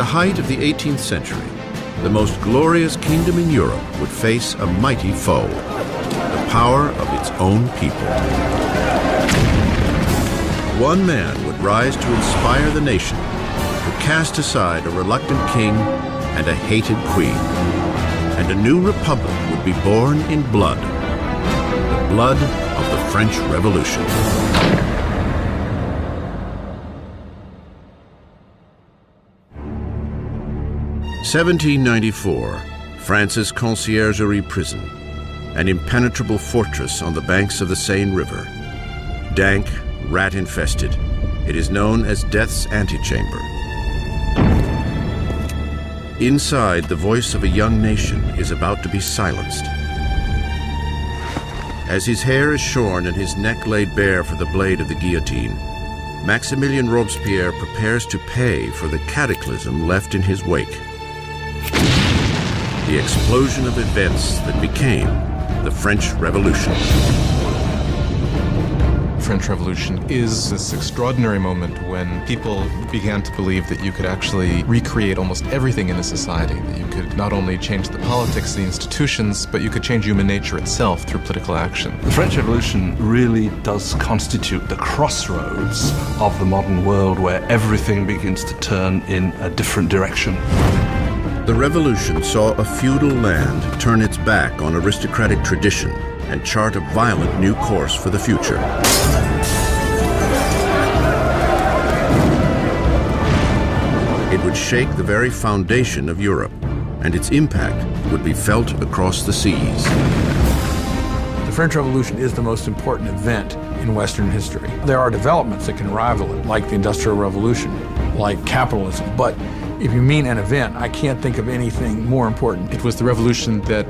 the height of the 18th century, the most glorious kingdom in Europe would face a mighty foe, the power of its own people. One man would rise to inspire the nation, to cast aside a reluctant king and a hated queen, and a new republic would be born in blood, the blood of the French Revolution. (1794), France's Conciergerie prison, an impenetrable fortress on the banks of the Seine River. Dank, rat-infested, it is known as Death's Antechamber. Inside, the voice of a young nation is about to be silenced. As his hair is shorn and his neck laid bare for the blade of the guillotine, Maximilien Robespierre prepares to pay for the cataclysm left in his wake. The explosion of events that became the French Revolution. The French Revolution is this extraordinary moment when people began to believe that you could actually recreate almost everything in a society, that you could not only change the politics, the institutions, but you could change human nature itself through political action. The French Revolution really does constitute the crossroads of the modern world where everything begins to turn in a different direction. The revolution saw a feudal land turn its back on aristocratic tradition and chart a violent new course for the future. It would shake the very foundation of Europe, and its impact would be felt across the seas. The French Revolution is the most important event in Western history. There are developments that can rival it, like the Industrial Revolution, like capitalism, but if you mean an event, I can't think of anything more important. It was the revolution that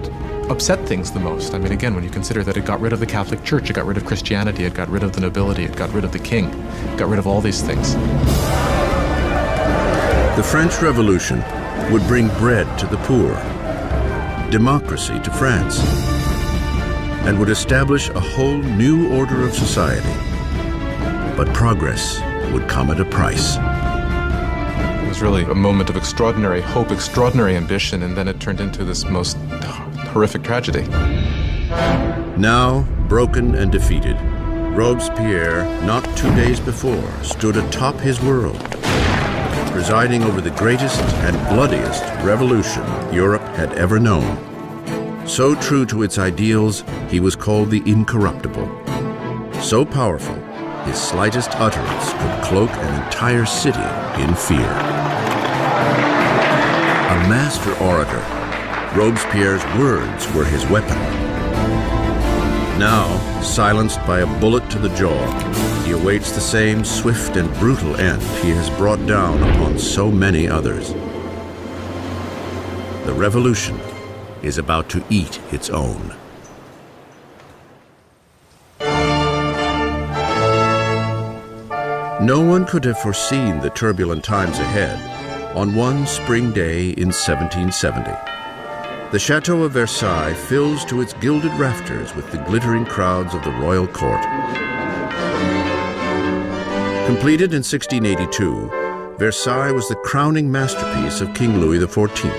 upset things the most. I mean, again, when you consider that it got rid of the Catholic Church, it got rid of Christianity, it got rid of the nobility, it got rid of the king, it got rid of all these things. The French Revolution would bring bread to the poor, democracy to France, and would establish a whole new order of society. But progress would come at a price. It was really a moment of extraordinary hope, extraordinary ambition, and then it turned into this most horrific tragedy. Now, broken and defeated, Robespierre, not 2 days before, stood atop his world, presiding over the greatest and bloodiest revolution Europe had ever known. So true to its ideals, he was called the Incorruptible. So powerful, his slightest utterance could cloak an entire city in fear. A master orator, Robespierre's words were his weapon. Now, silenced by a bullet to the jaw, he awaits the same swift and brutal end he has brought down upon so many others. The revolution is about to eat its own. No one could have foreseen the turbulent times ahead on one spring day in 1770. The Chateau of Versailles fills to its gilded rafters with the glittering crowds of the royal court. Completed in 1682, Versailles was the crowning masterpiece of King Louis XIV.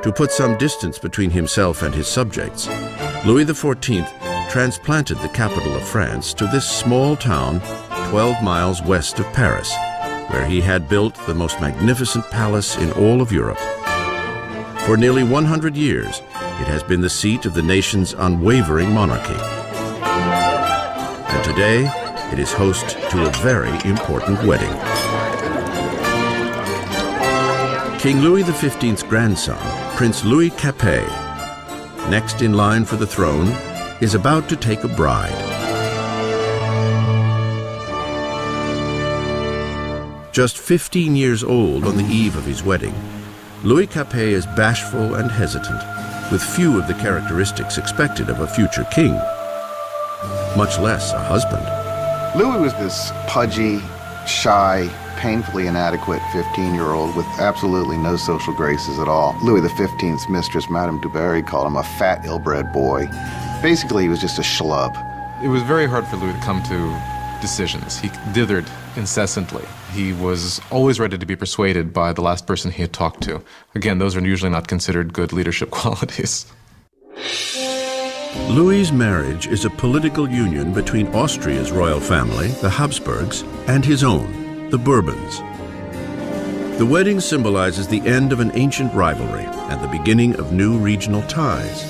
To put some distance between himself and his subjects, Louis XIV transplanted the capital of France to this small town 12 miles west of Paris, where he had built the most magnificent palace in all of Europe. For nearly 100 years, it has been the seat of the nation's unwavering monarchy. And today, it is host to a very important wedding. King Louis XV's grandson, Prince Louis Capet, next in line for the throne, is about to take a bride. Just 15 years old on the eve of his wedding, Louis Capet is bashful and hesitant, with few of the characteristics expected of a future king, much less a husband. Louis was this pudgy, shy, painfully inadequate 15-year-old with absolutely no social graces at all. Louis XV's mistress, Madame du Barry, called him a fat, ill-bred boy. Basically, he was just a schlub. It was very hard for Louis to come to decisions. He dithered incessantly. He was always ready to be persuaded by the last person he had talked to. Again, those are usually not considered good leadership qualities. Louis's marriage is a political union between Austria's royal family, the Habsburgs, and his own, the Bourbons. The wedding symbolizes the end of an ancient rivalry and the beginning of new regional ties.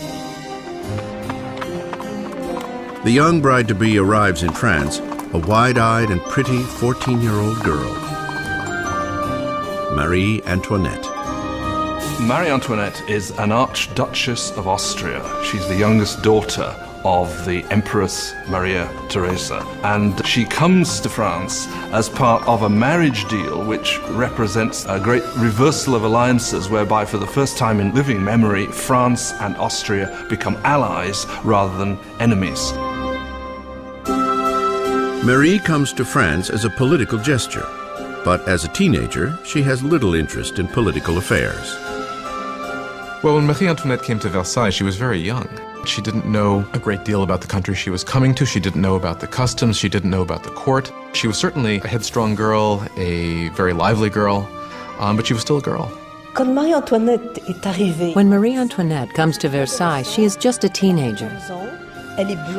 The young bride-to-be arrives in France, a wide-eyed and pretty 14-year-old girl, Marie Antoinette. Marie Antoinette is an Archduchess of Austria. She's the youngest daughter of the Empress Maria Theresa. And she comes to France as part of a marriage deal which represents a great reversal of alliances, whereby for the first time in living memory, France and Austria become allies rather than enemies. Marie comes to France as a political gesture, but as a teenager, she has little interest in political affairs. Well, when Marie Antoinette came to Versailles, she was very young. She didn't know a great deal about the country she was coming to. She didn't know about the customs. She didn't know about the court. She was certainly a headstrong girl, a very lively girl, but she was still a girl. When Marie Antoinette comes to Versailles, she is just a teenager.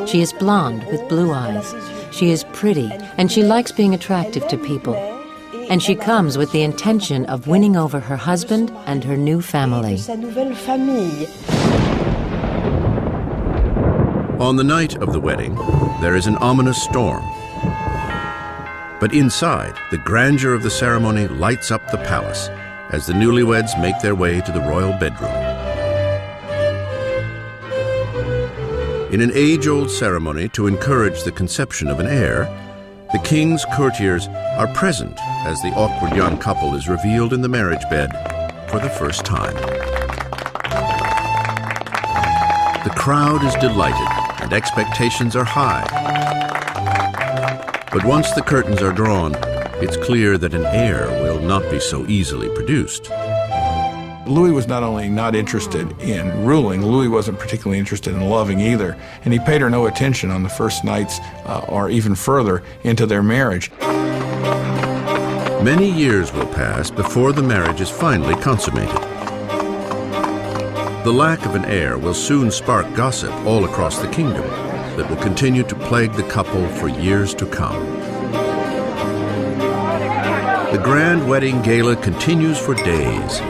She is blonde with blue eyes. She is pretty, and she likes being attractive to people. And she comes with the intention of winning over her husband and her new family. On the night of the wedding, there is an ominous storm. But inside, the grandeur of the ceremony lights up the palace as the newlyweds make their way to the royal bedroom. In an age-old ceremony to encourage the conception of an heir, the king's courtiers are present as the awkward young couple is revealed in the marriage bed for the first time. The crowd is delighted and expectations are high. But once the curtains are drawn, it's clear that an heir will not be so easily produced. Louis was not only not interested in ruling, Louis wasn't particularly interested in loving either, and he paid her no attention on the first nights or even further into their marriage. Many years will pass before the marriage is finally consummated. The lack of an heir will soon spark gossip all across the kingdom that will continue to plague the couple for years to come. The grand wedding gala continues for days.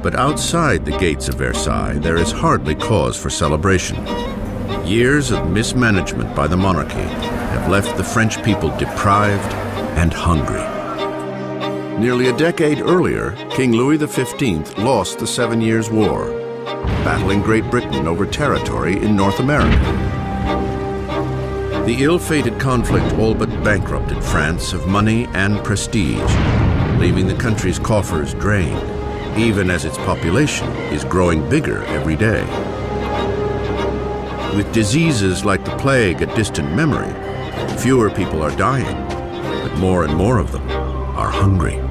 But outside the gates of Versailles, there is hardly cause for celebration. Years of mismanagement by the monarchy have left the French people deprived and hungry. Nearly a decade earlier, King Louis XV lost the 7 Years' War, battling Great Britain over territory in North America. The ill-fated conflict all but bankrupted France of money and prestige, leaving the country's coffers drained, even as its population is growing bigger every day. With diseases like the plague a distant memory, fewer people are dying, but more and more of them are hungry.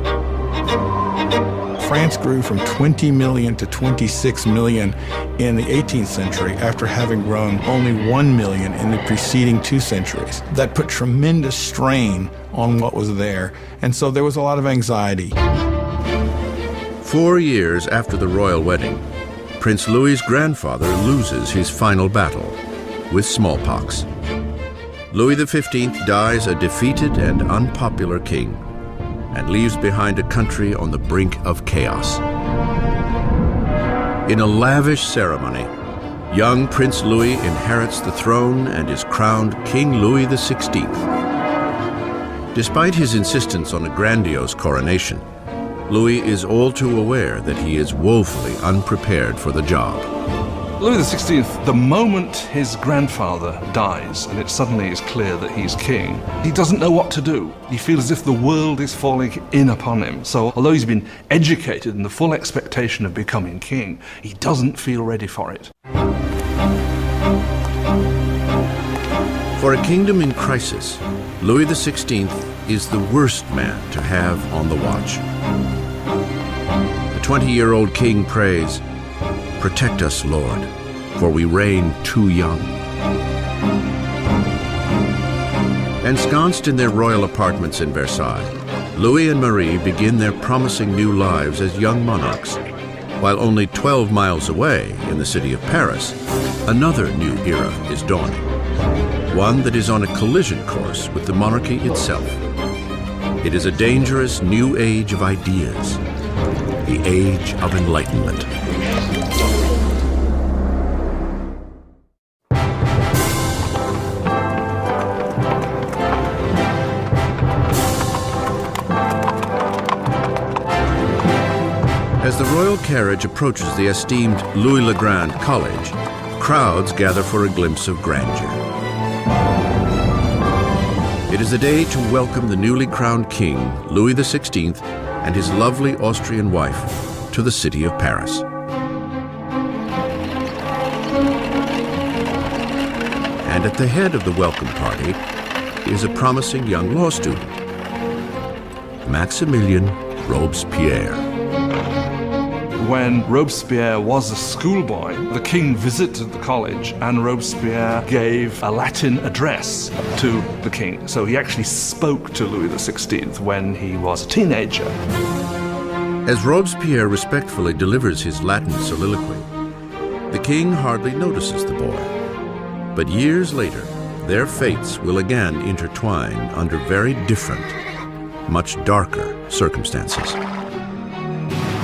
France grew from 20 million to 26 million in the 18th century after having grown only 1 million in the preceding 2 centuries. That put tremendous strain on what was there, and so there was a lot of anxiety. 4 years after the royal wedding, Prince Louis's grandfather loses his final battle with smallpox. Louis XV dies a defeated and unpopular king and leaves behind a country on the brink of chaos. In a lavish ceremony, young Prince Louis inherits the throne and is crowned King Louis XVI. Despite his insistence on a grandiose coronation, Louis is all too aware that he is woefully unprepared for the job. Louis XVI, the moment his grandfather dies and it suddenly is clear that he's king, he doesn't know what to do. He feels as if the world is falling in upon him. So although he's been educated in the full expectation of becoming king, he doesn't feel ready for it. For a kingdom in crisis, Louis XVI is the worst man to have on the watch. The 20-year-old king prays, "Protect us, Lord, for we reign too young." Ensconced in their royal apartments in Versailles, Louis and Marie begin their promising new lives as young monarchs, while only 12 miles away in the city of Paris, another new era is dawning, one that is on a collision course with the monarchy itself. It is a dangerous new age of ideas, the age of enlightenment. As the royal carriage approaches the esteemed Louis le Grand College, crowds gather for a glimpse of grandeur. It is a day to welcome the newly crowned king, Louis XVI, and his lovely Austrian wife to the city of Paris. And at the head of the welcome party is a promising young law student, Maximilien Robespierre. When Robespierre was a schoolboy, the king visited the college and Robespierre gave a Latin address to the king. So he actually spoke to Louis XVI when he was a teenager. As Robespierre respectfully delivers his Latin soliloquy, the king hardly notices the boy. But years later, their fates will again intertwine under very different, much darker circumstances.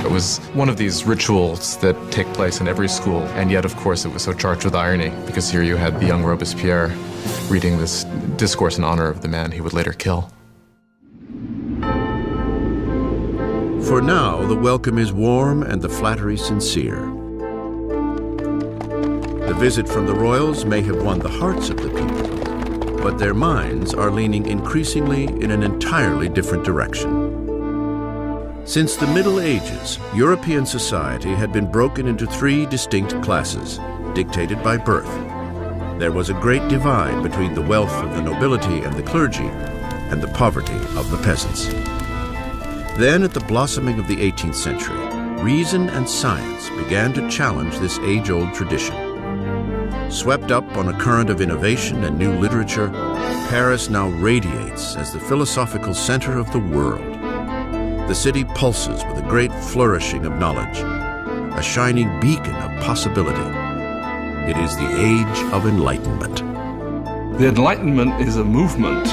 It was one of these rituals that take place in every school, and yet, of course, it was so charged with irony, because here you had the young Robespierre reading this discourse in honor of the man he would later kill. For now, the welcome is warm and the flattery sincere. The visit from the royals may have won the hearts of the people, but their minds are leaning increasingly in an entirely different direction. Since the Middle Ages, European society had been broken into three distinct classes, dictated by birth. There was a great divide between the wealth of the nobility and the clergy and the poverty of the peasants. Then, at the blossoming of the 18th century, reason and science began to challenge this age-old tradition. Swept up on a current of innovation and new literature, Paris now radiates as the philosophical center of the world. The city pulses with a great flourishing of knowledge, a shining beacon of possibility. It is the age of enlightenment. The Enlightenment is a movement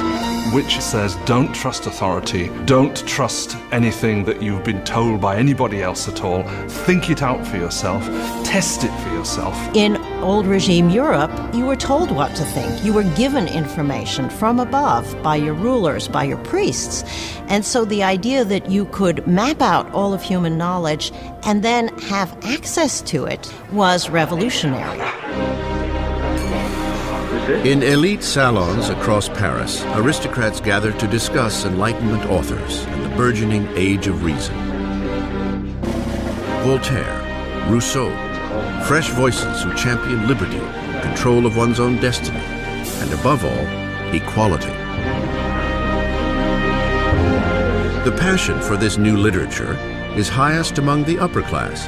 which says don't trust authority, don't trust anything that you've been told by anybody else at all. Think it out for yourself, test it for yourself. In old regime Europe, you were told what to think. You were given information from above by your rulers, by your priests. And so the idea that you could map out all of human knowledge and then have access to it was revolutionary. In elite salons across Paris, aristocrats gather to discuss Enlightenment authors and the burgeoning age of reason. Voltaire, Rousseau, fresh voices who champion liberty, control of one's own destiny, and above all, equality. The passion for this new literature is highest among the upper class.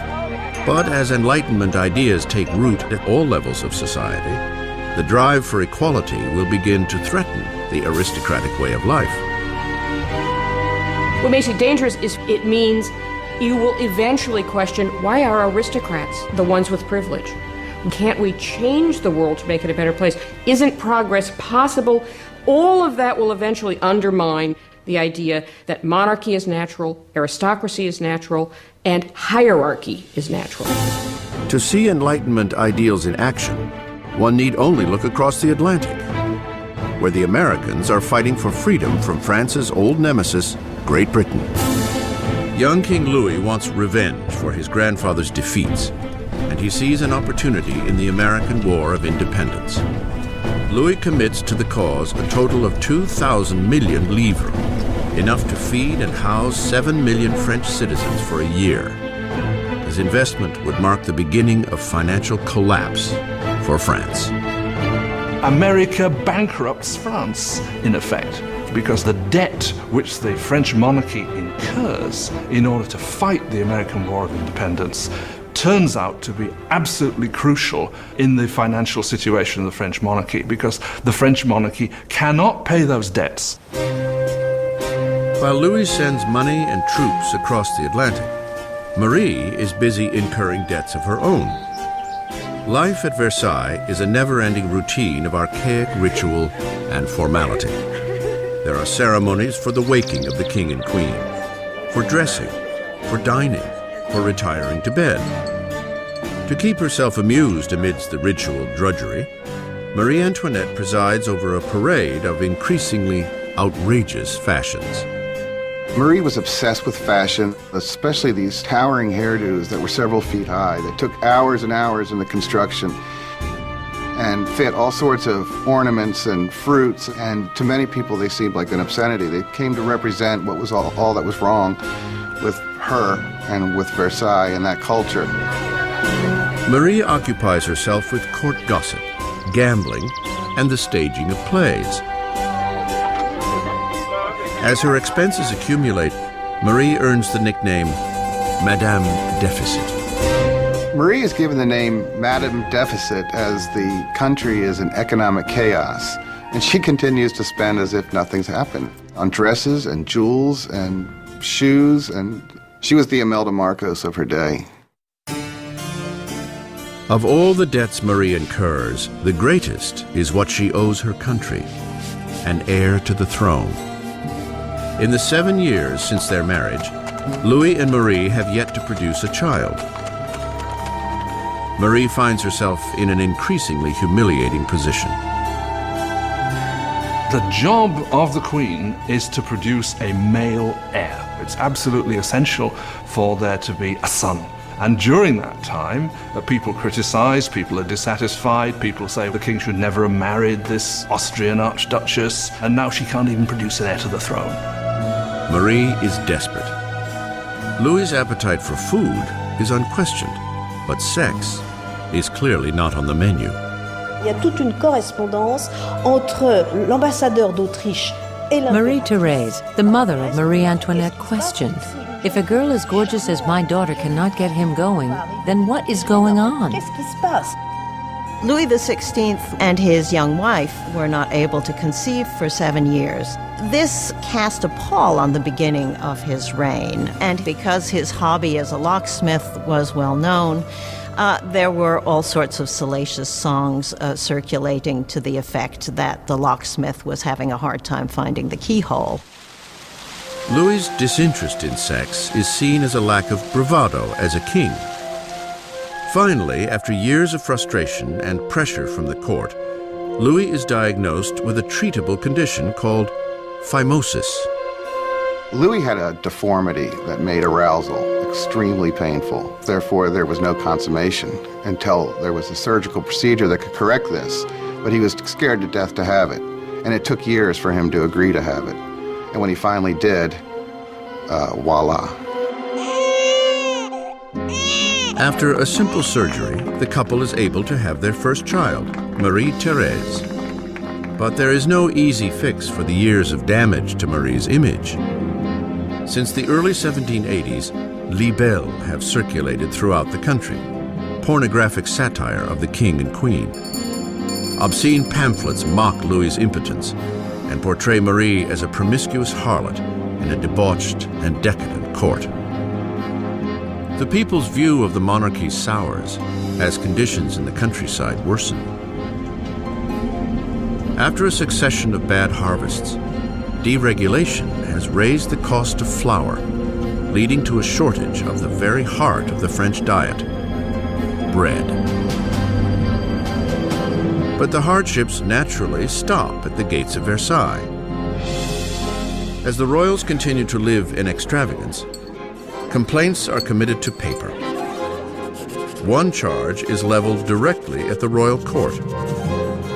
But as Enlightenment ideas take root at all levels of society, the drive for equality will begin to threaten the aristocratic way of life. What makes it dangerous is it means you will eventually question, why are aristocrats the ones with privilege? Can't we change the world to make it a better place? Isn't progress possible? All of that will eventually undermine the idea that monarchy is natural, aristocracy is natural, and hierarchy is natural. To see Enlightenment ideals in action, one need only look across the Atlantic, where the Americans are fighting for freedom from France's old nemesis, Great Britain. Young King Louis wants revenge for his grandfather's defeats, and he sees an opportunity in the American War of Independence. Louis commits to the cause a total of 2,000 million livres, enough to feed and house 7 million French citizens for a year. His investment would mark the beginning of financial collapse for France. America bankrupts France, in effect, because the debt which the French monarchy incurs in order to fight the American War of Independence turns out to be absolutely crucial in the financial situation of the French monarchy, because the French monarchy cannot pay those debts. While Louis sends money and troops across the Atlantic, Marie is busy incurring debts of her own. Life at Versailles is a never-ending routine of archaic ritual and formality. There are ceremonies for the waking of the king and queen, for dressing, for dining, for retiring to bed. To keep herself amused amidst the ritual drudgery, Marie Antoinette presides over a parade of increasingly outrageous fashions. Marie was obsessed with fashion, especially these towering hairdos that were several feet high, that took hours and hours in the construction and fit all sorts of ornaments and fruits, and to many people they seemed like an obscenity. They came to represent what was all that was wrong with her and with Versailles and that culture. Marie occupies herself with court gossip, gambling, and the staging of plays. As her expenses accumulate, Marie earns the nickname Madame Deficit. Marie is given the name Madame Deficit as the country is in economic chaos, and she continues to spend as if nothing's happened on dresses and jewels and shoes, and she was the Imelda Marcos of her day. Of all the debts Marie incurs, the greatest is what she owes her country, an heir to the throne. In the 7 years since their marriage, Louis and Marie have yet to produce a child. Marie finds herself in an increasingly humiliating position. The job of the Queen is to produce a male heir. It's absolutely essential for there to be a son. And during that time, people criticize, people are dissatisfied, people say the king should never have married this Austrian archduchess, and now she can't even produce an heir to the throne. Marie is desperate. Louis's appetite for food is unquestioned, but sex is clearly not on the menu. Il y a toute une correspondance entre l'ambassadeur d'Autriche et la Marie-Thérèse, the mother of Marie Antoinette, questioned, if a girl as gorgeous as my daughter cannot get him going, then what is going on? Qu'est-ce qui se passe? Louis XVI and his young wife were not able to conceive for 7 years. This cast a pall on the beginning of his reign, and because his hobby as a locksmith was well known, there were all sorts of salacious songs circulating to the effect that the locksmith was having a hard time finding the keyhole. Louis's disinterest in sex is seen as a lack of bravado as a king. Finally, after years of frustration and pressure from the court, Louis is diagnosed with a treatable condition called phimosis. Louis had a deformity that made arousal extremely painful. Therefore, there was no consummation until there was a surgical procedure that could correct this. But he was scared to death to have it, and it took years for him to agree to have it. And when he finally did, voila. After a simple surgery, the couple is able to have their first child, Marie-Thérèse. But there is no easy fix for the years of damage to Marie's image. Since the early 1780s, libelles have circulated throughout the country, pornographic satire of the king and queen. Obscene pamphlets mock Louis's impotence and portray Marie as a promiscuous harlot in a debauched and decadent court. The people's view of the monarchy sours as conditions in the countryside worsen. After a succession of bad harvests, deregulation has raised the cost of flour, leading to a shortage of the very heart of the French diet, bread. But the hardships naturally stop at the gates of Versailles. As the royals continue to live in extravagance, complaints are committed to paper. One charge is leveled directly at the royal court.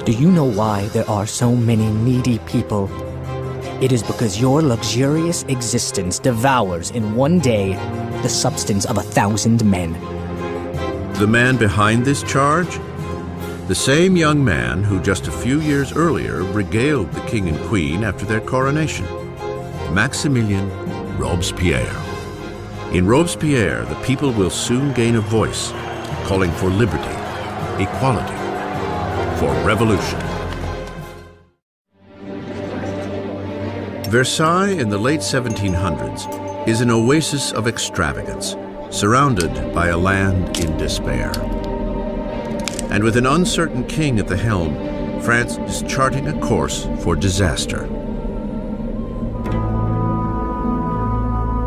Do you know why there are so many needy people? It is because your luxurious existence devours in one day the substance of 1,000 men. The man behind this charge? The same young man who just a few years earlier regaled the king and queen after their coronation, Maximilien Robespierre. In Robespierre, the people will soon gain a voice calling for liberty, equality, for revolution. Versailles in the late 1700s is an oasis of extravagance, surrounded by a land in despair. And with an uncertain king at the helm, France is charting a course for disaster.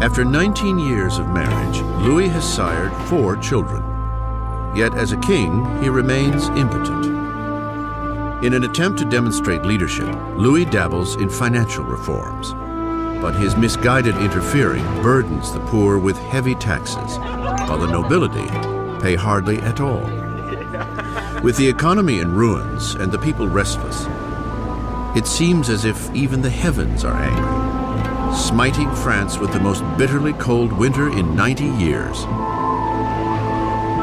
After 19 years of marriage, Louis has sired 4 children. Yet as a king, he remains impotent. In an attempt to demonstrate leadership, Louis dabbles in financial reforms. But his misguided interfering burdens the poor with heavy taxes, while the nobility pay hardly at all. With the economy in ruins and the people restless, it seems as if even the heavens are angry, smiting France with the most bitterly cold winter in 90 years.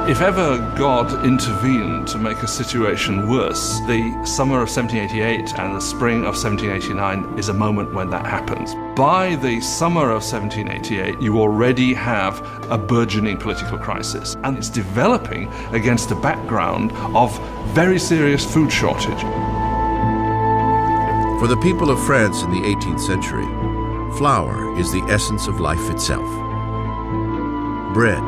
If ever God intervened to make a situation worse, the summer of 1788 and the spring of 1789 is a moment when that happens. By the summer of 1788, you already have a burgeoning political crisis, and it's developing against a background of very serious food shortage. For the people of France in the 18th century, flour is the essence of life itself. Bread,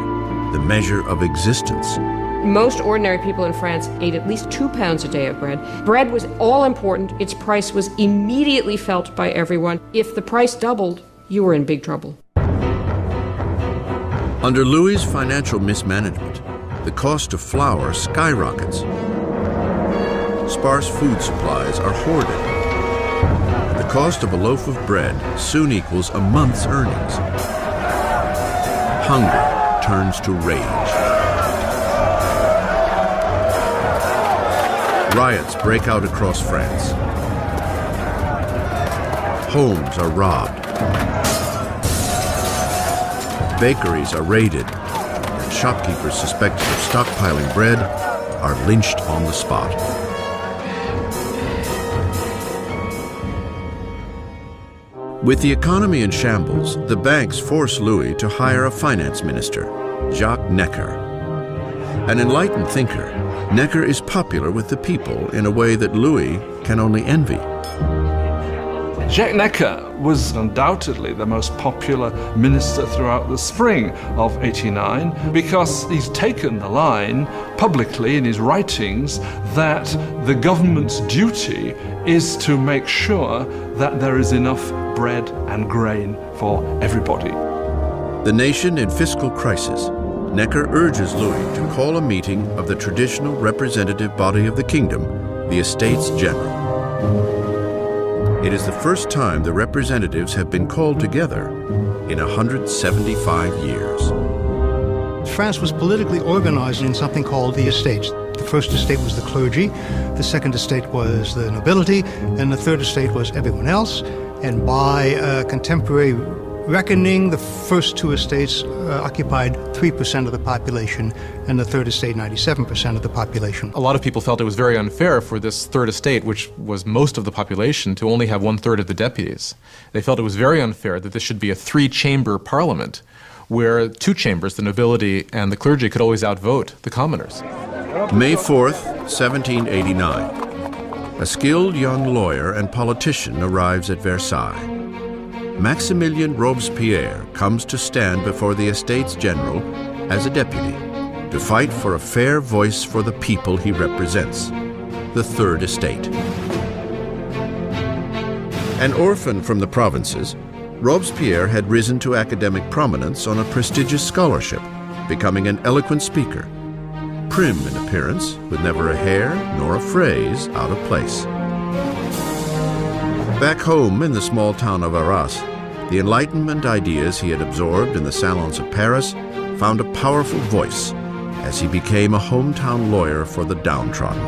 the measure of existence. Most ordinary people in France ate at least 2 pounds a day of bread. Bread was all important. Its price was immediately felt by everyone. If the price doubled, you were in big trouble. Under Louis's financial mismanagement, the cost of flour skyrockets. Sparse food supplies are hoarded. And the cost of a loaf of bread soon equals a month's earnings. Hunger turns to rage. Riots break out across France. Homes are robbed. Bakeries are raided, and shopkeepers suspected of stockpiling bread are lynched on the spot. With the economy in shambles, the banks force Louis to hire a finance minister, Jacques Necker. An enlightened thinker, Necker is popular with the people in a way that Louis can only envy. Jacques Necker was undoubtedly the most popular minister throughout the spring of '89 because he's taken the line publicly in his writings that the government's duty is to make sure that there is enough bread and grain for everybody. The nation in fiscal crisis, Necker urges Louis to call a meeting of the traditional representative body of the kingdom, the Estates General. It is the first time the representatives have been called together in 175 years. France was politically organized in something called the estates. The first estate was the clergy, the second estate was the nobility, and the third estate was everyone else. And by contemporary reckoning, the first 2 estates occupied 3% of the population, and the third estate 97% of the population. A lot of people felt it was very unfair for this third estate, which was most of the population, to only have 1/3 of the deputies. They felt it was very unfair that this should be a 3-chamber parliament, where 2 chambers, the nobility and the clergy, could always outvote the commoners. May 4th, 1789. A skilled young lawyer and politician arrives at Versailles. Maximilien Robespierre comes to stand before the Estates General as a deputy to fight for a fair voice for the people he represents, the Third Estate. An orphan from the provinces, Robespierre had risen to academic prominence on a prestigious scholarship, becoming an eloquent speaker, prim in appearance, with never a hair nor a phrase out of place. Back home in the small town of Arras, the Enlightenment ideas he had absorbed in the salons of Paris found a powerful voice as he became a hometown lawyer for the downtrodden.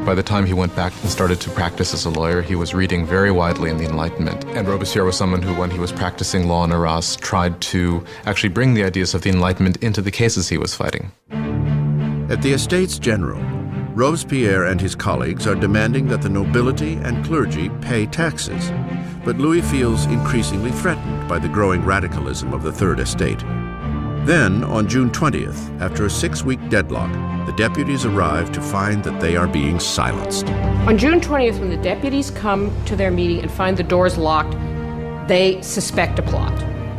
By the time he went back and started to practice as a lawyer, he was reading very widely in the Enlightenment. And Robespierre was someone who, when he was practicing law in Arras, tried to actually bring the ideas of the Enlightenment into the cases he was fighting. At the Estates General, Robespierre and his colleagues are demanding that the nobility and clergy pay taxes, but Louis feels increasingly threatened by the growing radicalism of the Third Estate. Then, on June 20th, after a 6-week deadlock, the deputies arrive to find that they are being silenced. On June 20th, when the deputies come to their meeting and find the doors locked, they suspect a plot.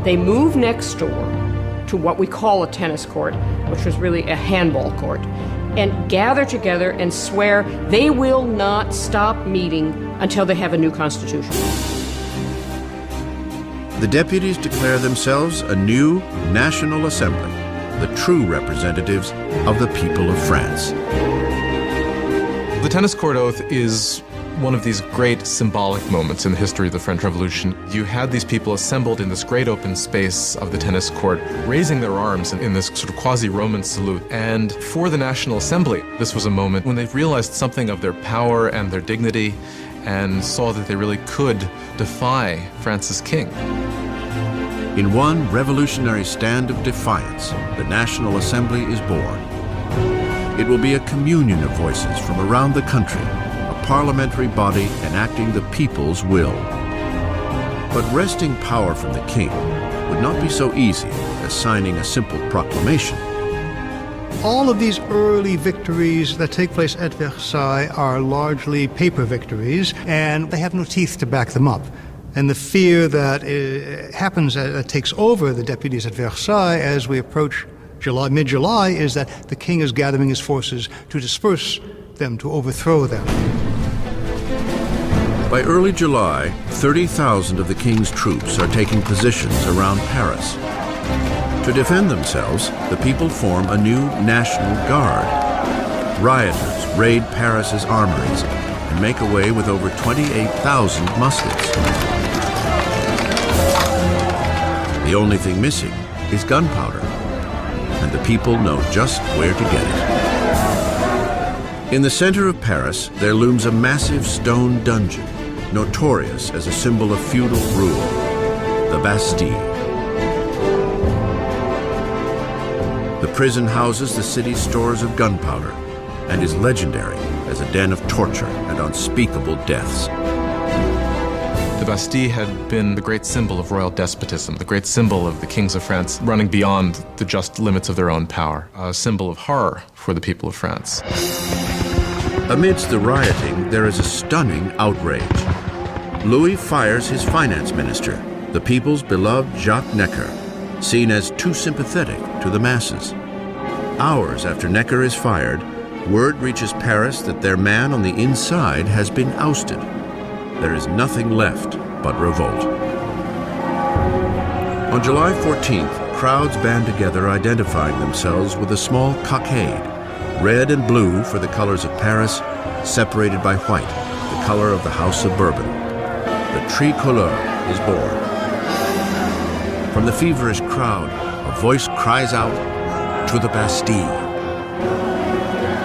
They move next door to what we call a tennis court, which was really a handball court, and gather together and swear they will not stop meeting until they have a new constitution. The deputies declare themselves a new National Assembly, the true representatives of the people of France. The tennis court oath is one of these great symbolic moments in the history of the French Revolution. You had these people assembled in this great open space of the tennis court, raising their arms in this sort of quasi-Roman salute. And for the National Assembly, this was a moment when they realized something of their power and their dignity and saw that they really could defy France's king. In one revolutionary stand of defiance, the National Assembly is born. It will be a communion of voices from around the country, a parliamentary body enacting the people's will. But wresting power from the king would not be so easy as signing a simple proclamation. All of these early victories that take place at Versailles are largely paper victories, and they have no teeth to back them up. And the fear that happens, that takes over the deputies at Versailles as we approach mid-July, is that the king is gathering his forces to disperse them, to overthrow them. By early July, 30,000 of the king's troops are taking positions around Paris. To defend themselves, the people form a new National Guard. Rioters raid Paris's armories and make away with over 28,000 muskets. The only thing missing is gunpowder, and the people know just where to get it. In the center of Paris, there looms a massive stone dungeon, notorious as a symbol of feudal rule, the Bastille. The prison houses the city's stores of gunpowder and is legendary as a den of torture and unspeakable deaths. The Bastille had been the great symbol of royal despotism, the great symbol of the kings of France running beyond the just limits of their own power, a symbol of horror for the people of France. Amidst the rioting, there is a stunning outrage. Louis fires his finance minister, the people's beloved Jacques Necker, seen as too sympathetic to the masses. Hours after Necker is fired, word reaches Paris that their man on the inside has been ousted. There is nothing left but revolt. On July 14th, crowds band together identifying themselves with a small cockade, red and blue for the colors of Paris, separated by white, the color of the House of Bourbon. The tricolore is born. From the feverish crowd, a voice cries out, "To the Bastille!"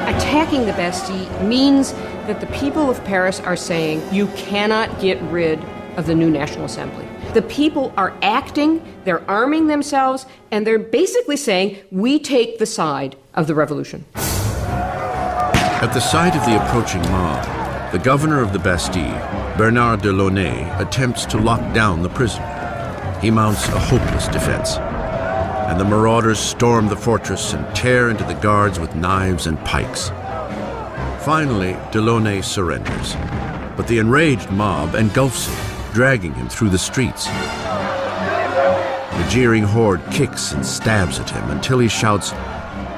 Attacking the Bastille means that the people of Paris are saying, you cannot get rid of the new National Assembly. The people are acting, they're arming themselves, and they're basically saying, we take the side of the revolution. At the sight of the approaching mob, the governor of the Bastille, Bernard de Launay, attempts to lock down the prison. He mounts a hopeless defense, and the marauders storm the fortress and tear into the guards with knives and pikes. Finally, de Launay surrenders, but the enraged mob engulfs him, dragging him through the streets. The jeering horde kicks and stabs at him until he shouts,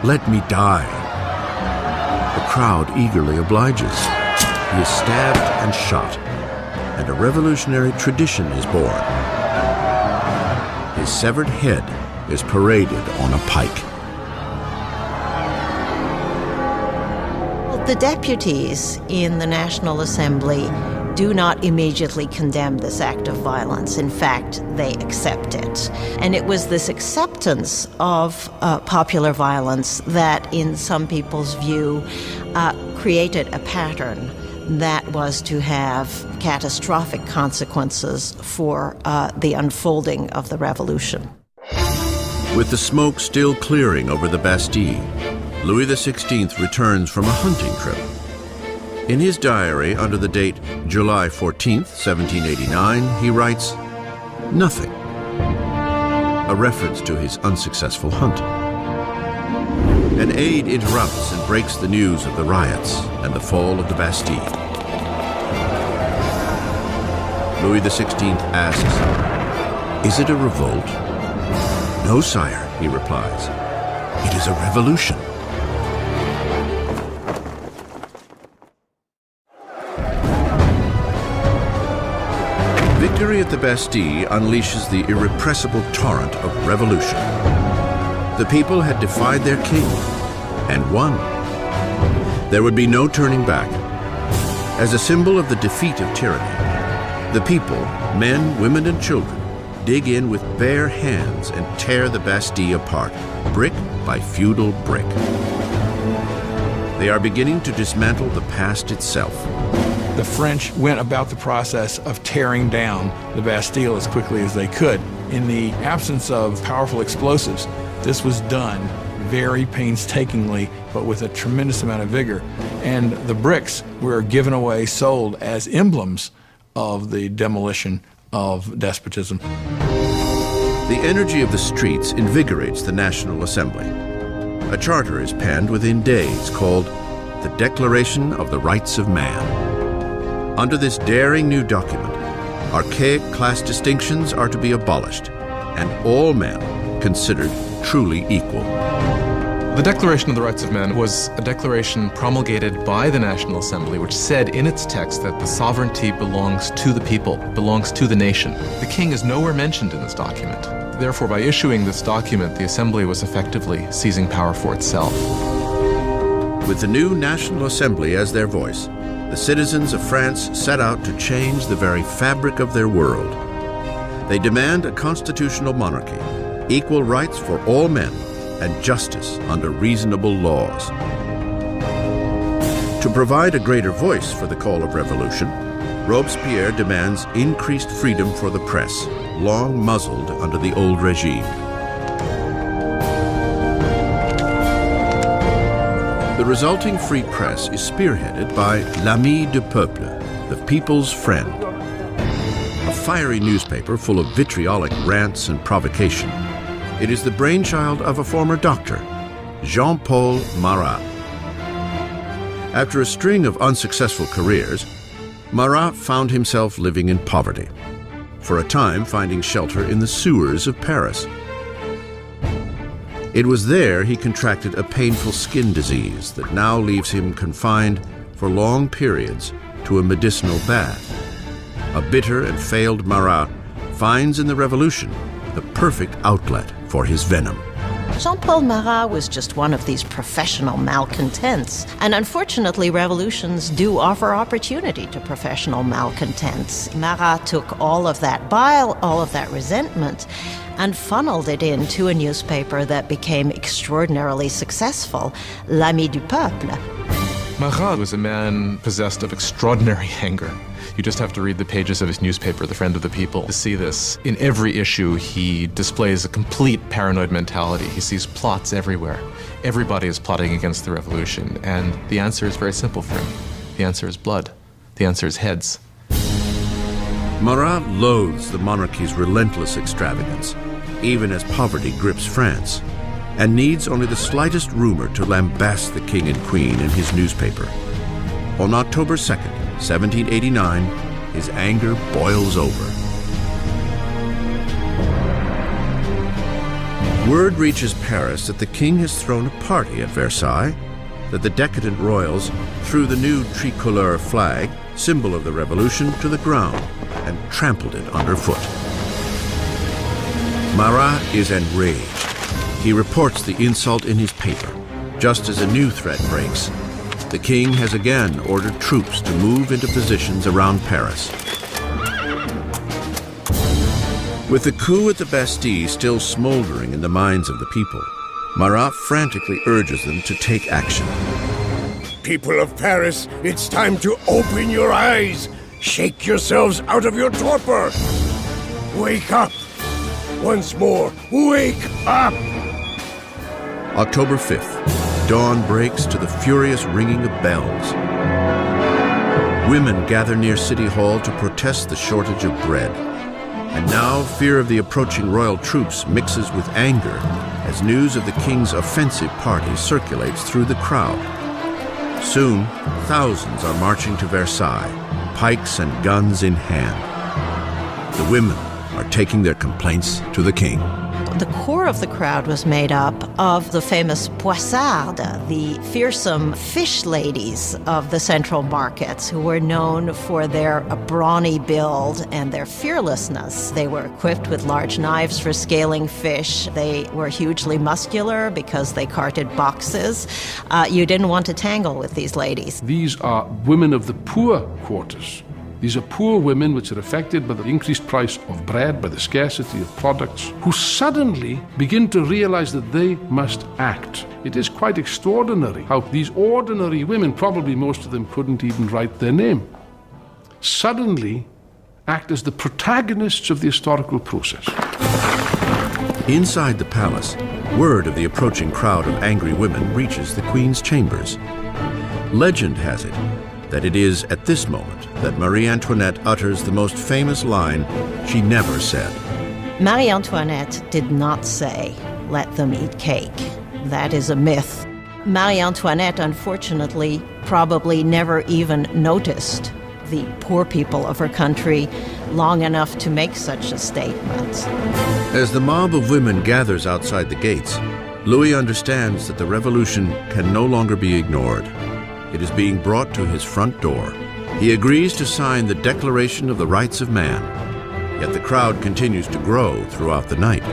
"Let me die." The crowd eagerly obliges. He is stabbed and shot, and a revolutionary tradition is born. His severed head is paraded on a pike. The deputies in the National Assembly do not immediately condemn this act of violence. In fact, they accept it. And it was this acceptance of popular violence that, in some people's view, created a pattern that was to have catastrophic consequences for the unfolding of the revolution. With the smoke still clearing over the Bastille, Louis XVI returns from a hunting trip. In his diary under the date July 14th, 1789, he writes, "Nothing. a reference to his unsuccessful hunt. An aide interrupts and breaks the news of the riots and the fall of the Bastille. Louis XVI asks, "Is it a revolt?" "No, sire," he replies. "It is a revolution." Victory at the Bastille unleashes the irrepressible torrent of revolution. The people had defied their king and won. There would be no turning back. As a symbol of the defeat of tyranny, the people, men, women, and children, dig in with bare hands and tear the Bastille apart, brick by feudal brick. They are beginning to dismantle the past itself. The French went about the process of tearing down the Bastille as quickly as they could. In the absence of powerful explosives, this was done very painstakingly, but with a tremendous amount of vigor. And the bricks were given away, sold as emblems of the demolition of despotism. The energy of the streets invigorates the National Assembly. A charter is penned within days called the Declaration of the Rights of Man. Under this daring new document, archaic class distinctions are to be abolished, and all men considered truly equal. The Declaration of the Rights of Man was a declaration promulgated by the National Assembly, which said in its text that the sovereignty belongs to the people, belongs to the nation. The king is nowhere mentioned in this document. Therefore, by issuing this document, the Assembly was effectively seizing power for itself. With the new National Assembly as their voice, the citizens of France set out to change the very fabric of their world. They demand a constitutional monarchy, equal rights for all men, and justice under reasonable laws. To provide a greater voice for the call of revolution, Robespierre demands increased freedom for the press, long muzzled under the old regime. The resulting free press is spearheaded by L'Ami du Peuple, the people's friend, a fiery newspaper full of vitriolic rants and provocation. It is the brainchild of a former doctor, Jean-Paul Marat. After a string of unsuccessful careers, Marat found himself living in poverty, for a time finding shelter in the sewers of Paris. It was there he contracted a painful skin disease that now leaves him confined for long periods to a medicinal bath. A bitter and failed Marat finds in the revolution the perfect outlet for his venom. Jean-Paul Marat was just one of these professional malcontents. And unfortunately, revolutions do offer opportunity to professional malcontents. Marat took all of that bile, all of that resentment, and funneled it into a newspaper that became extraordinarily successful, L'Ami du Peuple. Marat was a man possessed of extraordinary anger. You just have to read the pages of his newspaper, The Friend of the People, to see this. In every issue, he displays a complete paranoid mentality. He sees plots everywhere. Everybody is plotting against the revolution, and the answer is very simple for him. The answer is blood. The answer is heads. Marat loathes the monarchy's relentless extravagance, even as poverty grips France, and needs only the slightest rumor to lambast the king and queen in his newspaper. On October 2nd, 1789, his anger boils over. Word reaches Paris that the king has thrown a party at Versailles, that the decadent royals threw the new tricolor flag, symbol of the revolution, to the ground and trampled it underfoot. Marat is enraged. He reports the insult in his paper, just as a new threat breaks. The king has again ordered troops to move into positions around Paris. With the coup at the Bastille still smoldering in the minds of the people, Marat frantically urges them to take action. People of Paris, it's time to open your eyes. Shake yourselves out of your torpor. Wake up. Once more, wake up. October 5th, dawn breaks to the furious ringing of bells. Women gather near City Hall to protest the shortage of bread. And now fear of the approaching royal troops mixes with anger as news of the king's offensive party circulates through the crowd. Soon, thousands are marching to Versailles, pikes and guns in hand. The women are taking their complaints to the king. The core of the crowd was made up of the famous poissardes, the fearsome fish ladies of the central markets, who were known for their brawny build and their fearlessness. They were equipped with large knives for scaling fish. They were hugely muscular because they carted boxes. You didn't want to tangle with these ladies. These are women of the poor quarters. These are poor women which are affected by the increased price of bread, by the scarcity of products, who suddenly begin to realize that they must act. It is quite extraordinary how these ordinary women, probably most of them couldn't even write their name, suddenly act as the protagonists of the historical process. Inside the palace, word of the approaching crowd of angry women reaches the Queen's chambers. Legend has it that it is at this moment that Marie Antoinette utters the most famous line she never said. Marie Antoinette did not say, "Let them eat cake." That is a myth. Marie Antoinette, unfortunately, probably never even noticed the poor people of her country long enough to make such a statement. As the mob of women gathers outside the gates, Louis understands that the revolution can no longer be ignored. It is being brought to his front door. He agrees to sign the Declaration of the Rights of Man, yet the crowd continues to grow throughout the night.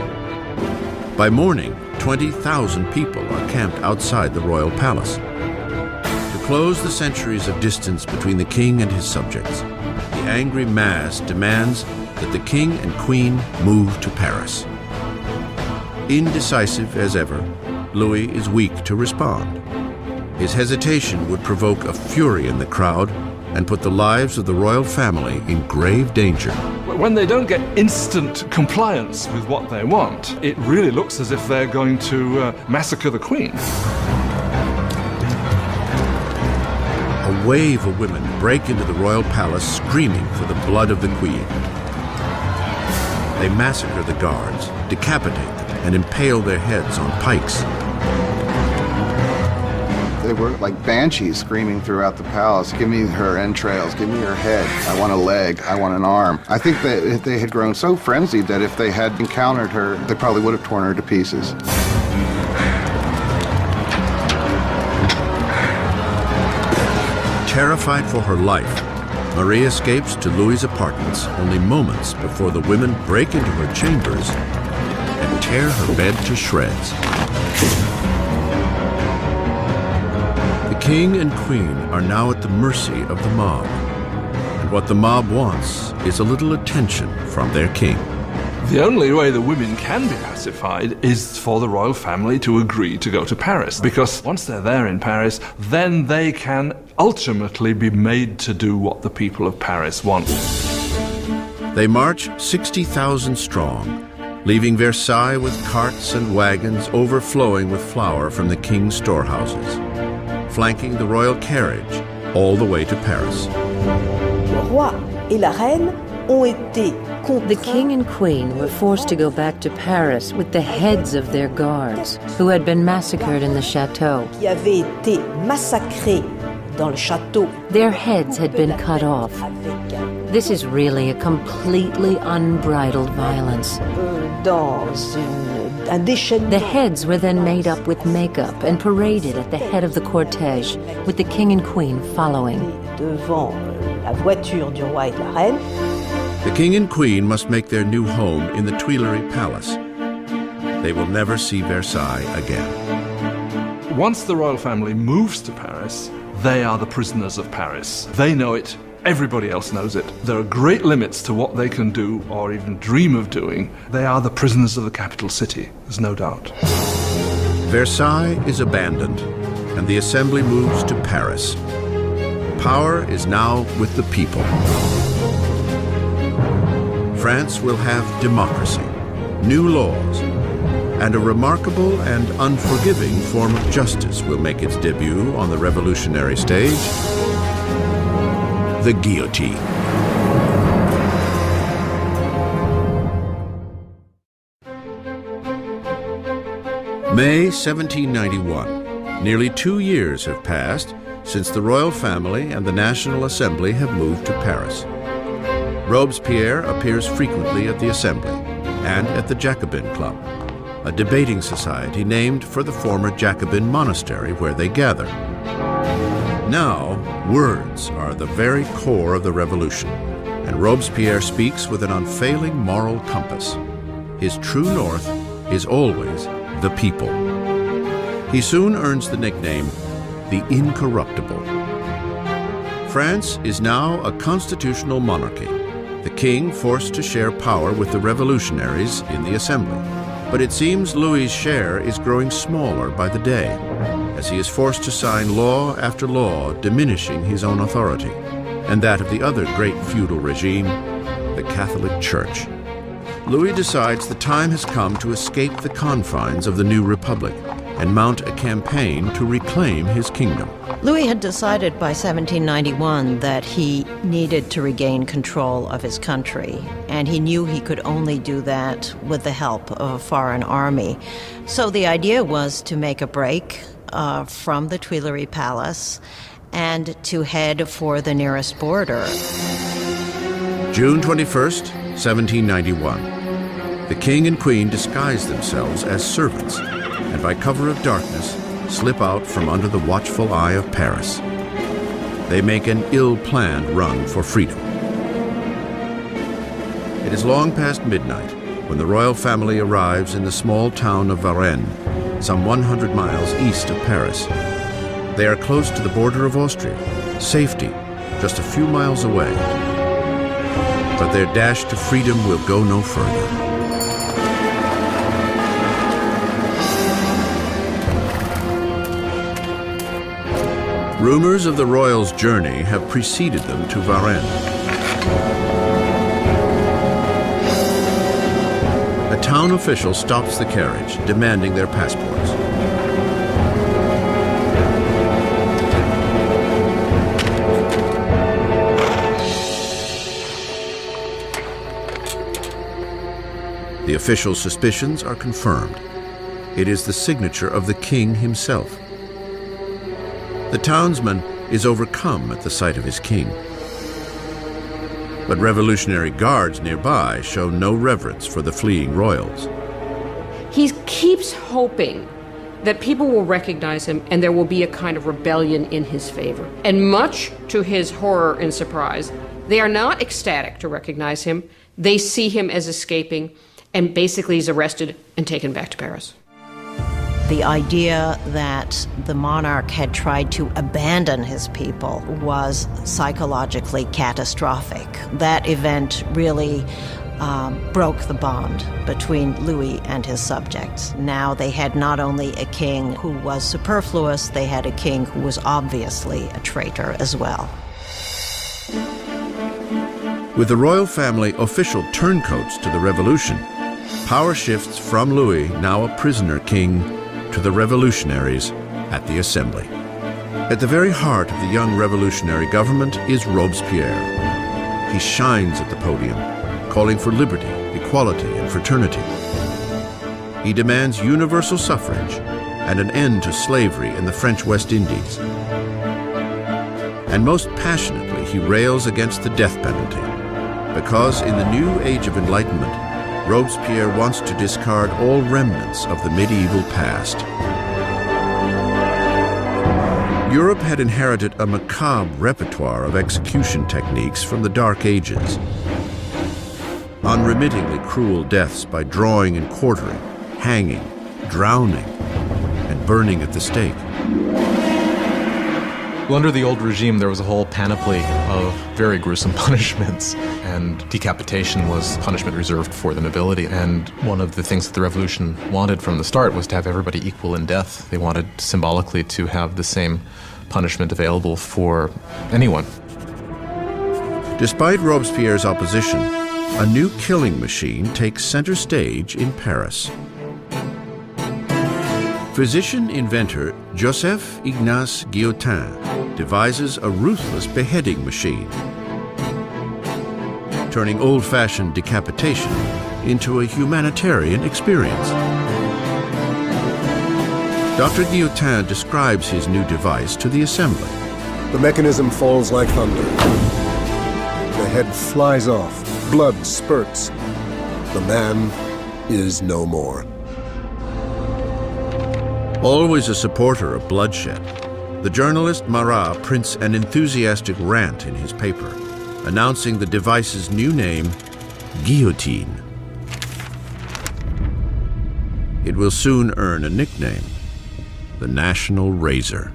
By morning, 20,000 people are camped outside the royal palace. To close the centuries of distance between the king and his subjects, the angry mass demands that the king and queen move to Paris. Indecisive as ever, Louis is weak to respond. His hesitation would provoke a fury in the crowd and put the lives of the royal family in grave danger. When they don't get instant compliance with what they want, it really looks as if they're going to massacre the Queen. A wave of women break into the royal palace screaming for the blood of the Queen. They massacre the guards, decapitate them, and impale their heads on pikes. They were like banshees screaming throughout the palace, "Give me her entrails, give me her head, I want a leg, I want an arm." I think that they had grown so frenzied that if they had encountered her, they probably would have torn her to pieces. Terrified for her life, Marie escapes to Louis's apartments only moments before the women break into her chambers and tear her bed to shreds. The king and queen are now at the mercy of the mob, and what the mob wants is a little attention from their king. The only way the women can be pacified is for the royal family to agree to go to Paris, because once they're there in Paris, then they can ultimately be made to do what the people of Paris want. They march 60,000 strong, leaving Versailles with carts and wagons overflowing with flour from the king's storehouses, flanking the royal carriage all the way to Paris. Le roi et la reine ont été The king and queen were forced to go back to Paris with the heads of their guards, who had been massacred in the chateau. qui avaient été massacrés dans le château. Their heads had been cut off. This is really a completely unbridled violence. The heads were then made up with makeup and paraded at the head of the cortege, with the king and queen following. Devant la voiture du roi et de la reine. The king and queen must make their new home in the Tuileries Palace. They will never see Versailles again. Once the royal family moves to Paris, they are the prisoners of Paris. They know it. Everybody else knows it. There are great limits to what they can do or even dream of doing. They are the prisoners of the capital city, there's no doubt. Versailles is abandoned, and the assembly moves to Paris. Power is now with the people. France will have democracy, new laws, and a remarkable and unforgiving form of justice will make its debut on the revolutionary stage: the guillotine. May 1791. Nearly 2 years have passed since the royal family and the National Assembly have moved to Paris. Robespierre appears frequently at the Assembly and at the Jacobin Club, a debating society named for the former Jacobin monastery where they gather. Now, words are the very core of the revolution, and Robespierre speaks with an unfailing moral compass. His true north is always the people. He soon earns the nickname, the Incorruptible. France is now a constitutional monarchy, the king forced to share power with the revolutionaries in the Assembly. But it seems Louis's share is growing smaller by the day, as he is forced to sign law after law diminishing his own authority, and that of the other great feudal regime, the Catholic Church. Louis decides the time has come to escape the confines of the new republic and mount a campaign to reclaim his kingdom. Louis had decided by 1791 that he needed to regain control of his country, and he knew he could only do that with the help of a foreign army. So the idea was to make a break from the Tuileries Palace and to head for the nearest border. June 21st, 1791. The king and queen disguise themselves as servants and by cover of darkness slip out from under the watchful eye of Paris. They make an ill-planned run for freedom. It is long past midnight when the royal family arrives in the small town of Varennes, some 100 miles east of Paris. They are close to the border of Austria, safety just a few miles away. But their dash to freedom will go no further. Rumors of the royals' journey have preceded them to Varennes. A town official stops the carriage, demanding their passports. The official's suspicions are confirmed. It is the signature of the king himself. The townsman is overcome at the sight of his king. But revolutionary guards nearby show no reverence for the fleeing royals. He keeps hoping that people will recognize him and there will be a kind of rebellion in his favor. And much to his horror and surprise, they are not ecstatic to recognize him. They see him as escaping, and basically he's arrested and taken back to Paris. The idea that the monarch had tried to abandon his people was psychologically catastrophic. That event really broke the bond between Louis and his subjects. Now they had not only a king who was superfluous, they had a king who was obviously a traitor as well. With the royal family official turncoats to the revolution, power shifts from Louis, now a prisoner king, to the revolutionaries at the Assembly. At the very heart of the young revolutionary government is Robespierre. He shines at the podium, calling for liberty, equality, and fraternity. He demands universal suffrage and an end to slavery in the French West Indies. And most passionately, he rails against the death penalty, because in the new age of enlightenment, Robespierre wants to discard all remnants of the medieval past. Europe had inherited a macabre repertoire of execution techniques from the Dark Ages. Unremittingly cruel deaths by drawing and quartering, hanging, drowning, and burning at the stake. Well, under the old regime, there was a whole panoply of very gruesome punishments, and decapitation was punishment reserved for the nobility. And one of the things that the revolution wanted from the start was to have everybody equal in death. They wanted symbolically to have the same punishment available for anyone. Despite Robespierre's opposition, a new killing machine takes center stage in Paris. Physician-inventor Joseph Ignace Guillotine devises a ruthless beheading machine, turning old-fashioned decapitation into a humanitarian experience. Dr. Guillotine describes his new device to the assembly. The mechanism falls like thunder. The head flies off. Blood spurts. The man is no more. Always a supporter of bloodshed, the journalist Marat prints an enthusiastic rant in his paper, announcing the device's new name, guillotine. It will soon earn a nickname, the National Razor.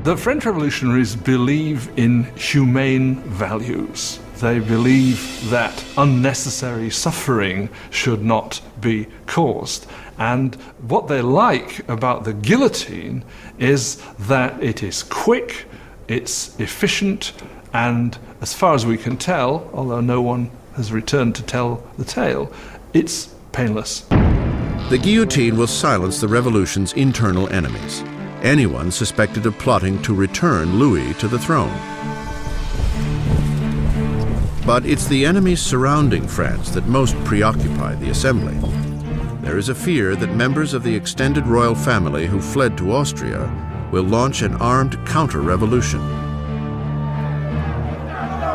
The French revolutionaries believe in humane values. They believe that unnecessary suffering should not be caused. And what they like about the guillotine is that it is quick, it's efficient, and as far as we can tell, although no one has returned to tell the tale, it's painless. The guillotine will silence the revolution's internal enemies, anyone suspected of plotting to return Louis to the throne. But it's the enemies surrounding France that most preoccupy the assembly. There is a fear that members of the extended royal family who fled to Austria will launch an armed counter-revolution.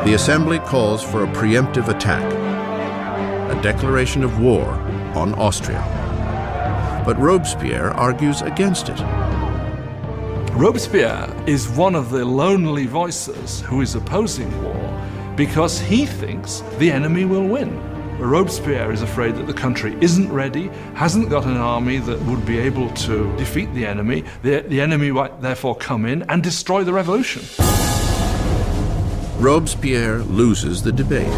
The assembly calls for a preemptive attack, a declaration of war on Austria. But Robespierre argues against it. Robespierre is one of the lonely voices who is opposing war because he thinks the enemy will win. Robespierre is afraid that the country isn't ready, hasn't got an army that would be able to defeat the enemy. The enemy might therefore come in and destroy the revolution. Robespierre loses the debate.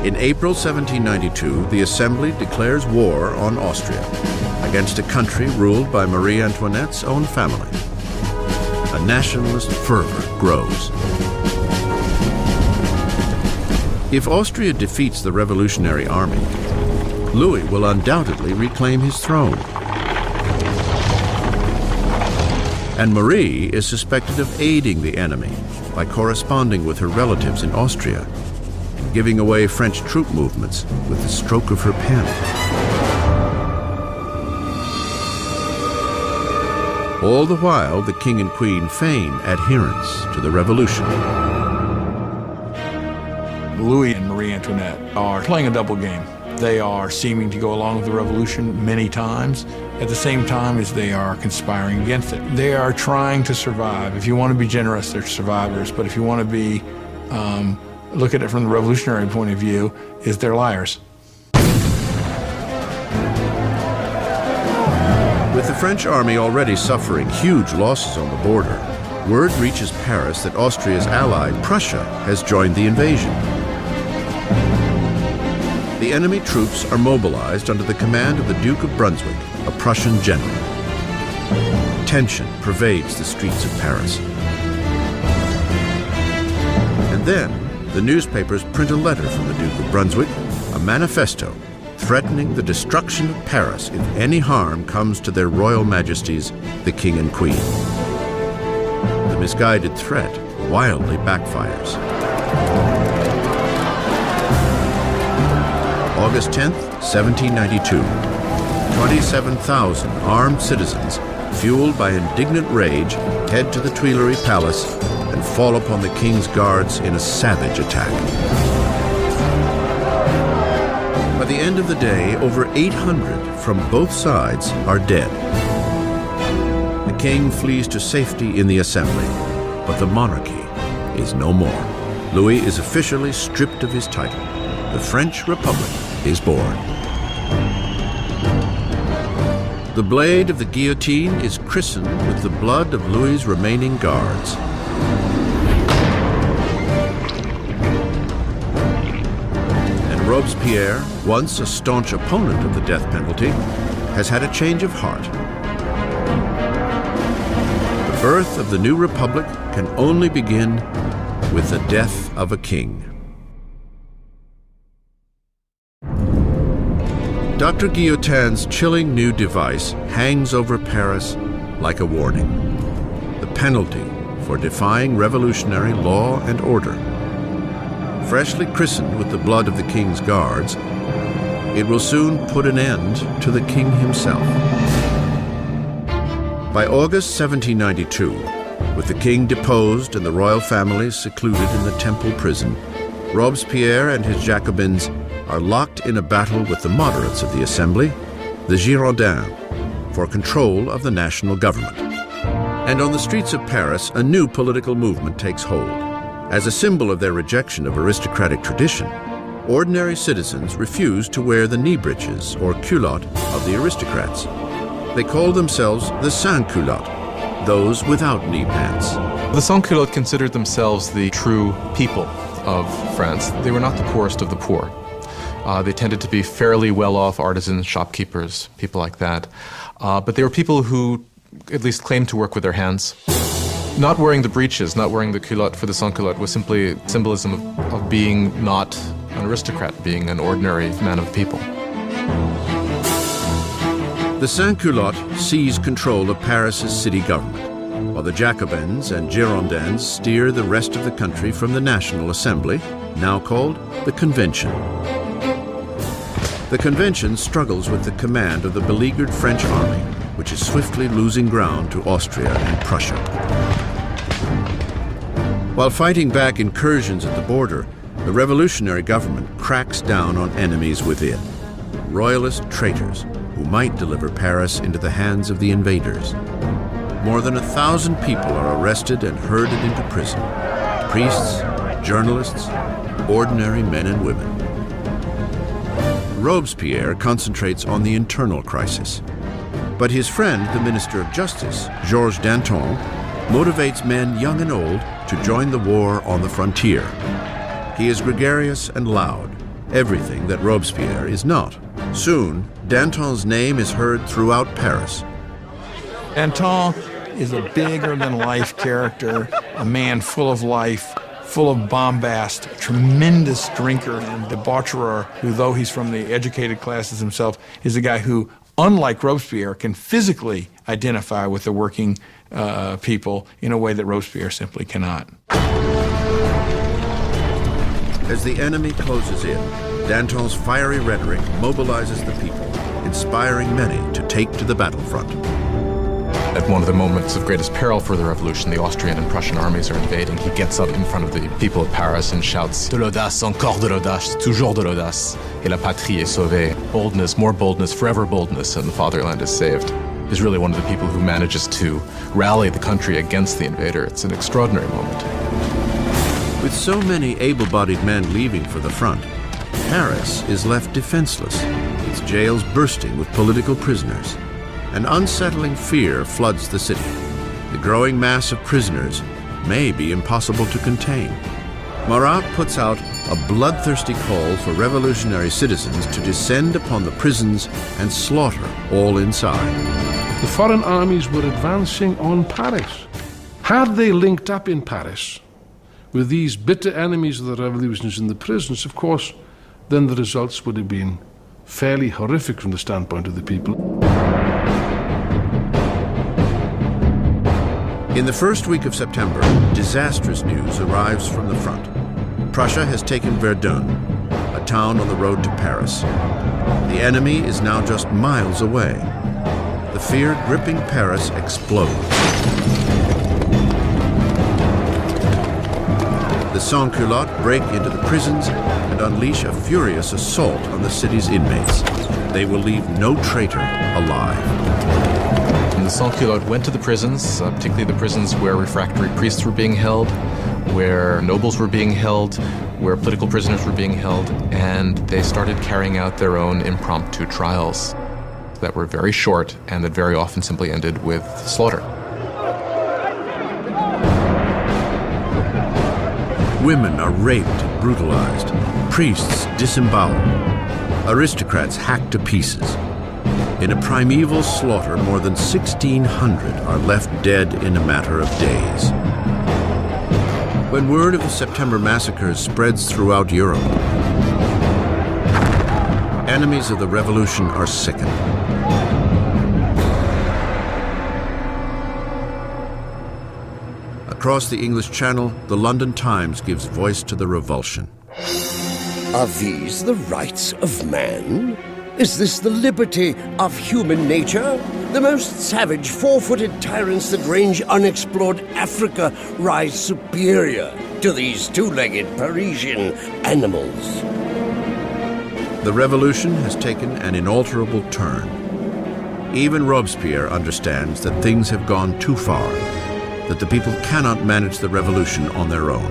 In April 1792, the Assembly declares war on Austria against a country ruled by Marie Antoinette's own family. A nationalist fervor grows. If Austria defeats the revolutionary army, Louis will undoubtedly reclaim his throne. And Marie is suspected of aiding the enemy by corresponding with her relatives in Austria, giving away French troop movements with the stroke of her pen. All the while, the king and queen feign adherence to the revolution. Louis and Marie Antoinette are playing a double game. They are seeming to go along with the revolution many times, at the same time as they are conspiring against it. They are trying to survive. If you want to be generous, they're survivors, but if you want to be, look at it from the revolutionary point of view, is they're liars. With the French army already suffering huge losses on the border, word reaches Paris that Austria's ally, Prussia, has joined the invasion. The enemy troops are mobilized under the command of the Duke of Brunswick, a Prussian general. Tension pervades the streets of Paris. And then, the newspapers print a letter from the Duke of Brunswick, a manifesto threatening the destruction of Paris if any harm comes to their royal majesties, the King and Queen. The misguided threat wildly backfires. August 10th, 1792. 27,000 armed citizens, fueled by indignant rage, head to the Tuileries Palace and fall upon the king's guards in a savage attack. By the end of the day, over 800 from both sides are dead. The king flees to safety in the assembly, but the monarchy is no more. Louis is officially stripped of his title. The French Republic is born. The blade of the guillotine is christened with the blood of Louis's remaining guards. And Robespierre, once a staunch opponent of the death penalty, has had a change of heart. The birth of the new republic can only begin with the death of a king. Dr. Guillotine's chilling new device hangs over Paris like a warning. The penalty for defying revolutionary law and order. Freshly christened with the blood of the king's guards, It will soon put an end to the king himself. By August 1792, with the king deposed and the royal family secluded in the Temple prison, Robespierre and his Jacobins are locked in a battle with the moderates of the Assembly, the Girondins, for control of the national government. And on the streets of Paris, a new political movement takes hold. As a symbol of their rejection of aristocratic tradition, ordinary citizens refuse to wear the knee breeches or culotte of the aristocrats. They call themselves the sans-culottes, those without knee pants. The sans-culottes considered themselves the true people of France. They were not the poorest of the poor. They tended to be fairly well-off artisans, shopkeepers, people like that. But they were people who at least claimed to work with their hands. Not wearing the breeches, not wearing the culotte for the sans-culotte was simply symbolism of being not an aristocrat, being an ordinary man of the people. The sans-culottes seize control of Paris's city government, while the Jacobins and Girondins steer the rest of the country from the National Assembly, now called the Convention. The Convention struggles with the command of the beleaguered French army, which is swiftly losing ground to Austria and Prussia. While fighting back incursions at the border, the revolutionary government cracks down on enemies within, royalist traitors who might deliver Paris into the hands of the invaders. More than 1,000 people are arrested and herded into prison. Priests, journalists, ordinary men and women. Robespierre concentrates on the internal crisis. But his friend, the Minister of Justice, Georges Danton, motivates men young and old to join the war on the frontier. He is gregarious and loud, everything that Robespierre is not. Soon, Danton's name is heard throughout Paris. Danton is a bigger-than-life character, a man full of life, full of bombast, a tremendous drinker and debaucherer who, though he's from the educated classes himself, is a guy who, unlike Robespierre, can physically identify with the working people in a way that Robespierre simply cannot. As the enemy closes in, Danton's fiery rhetoric mobilizes the people, inspiring many to take to the battlefront. At one of the moments of greatest peril for the revolution, the Austrian and Prussian armies are invading. He gets up in front of the people of Paris and shouts, "De l'audace, encore de l'audace, toujours de l'audace, et la patrie est sauvée." Boldness, more boldness, forever boldness, and the fatherland is saved. He's really one of the people who manages to rally the country against the invader. It's an extraordinary moment. With so many able-bodied men leaving for the front, Paris is left defenseless, its jails bursting with political prisoners. An unsettling fear floods the city. The growing mass of prisoners may be impossible to contain. Marat puts out a bloodthirsty call for revolutionary citizens to descend upon the prisons and slaughter all inside. The foreign armies were advancing on Paris. Had they linked up in Paris with these bitter enemies of the revolutions in the prisons, of course, then the results would have been fairly horrific from the standpoint of the people. In the first week of September, disastrous news arrives from the front. Prussia has taken Verdun, a town on the road to Paris. The enemy is now just miles away. The fear gripping Paris explodes. The sans-culottes break into the prisons and unleash a furious assault on the city's inmates. They will leave no traitor alive. And the sans-culottes went to the prisons, particularly the prisons where refractory priests were being held, where nobles were being held, where political prisoners were being held, and they started carrying out their own impromptu trials that were very short and that very often simply ended with slaughter. Women are raped and brutalized, priests disemboweled, aristocrats hacked to pieces. In a primeval slaughter, more than 1,600 are left dead in a matter of days. When word of the September massacres spreads throughout Europe, enemies of the revolution are sickened. Across the English Channel, the London Times gives voice to the revulsion. Are these the rights of man? Is this the liberty of human nature? The most savage, four-footed tyrants that range unexplored Africa rise superior to these two-legged Parisian animals. The revolution has taken an inalterable turn. Even Robespierre understands that things have gone too far, that the people cannot manage the revolution on their own.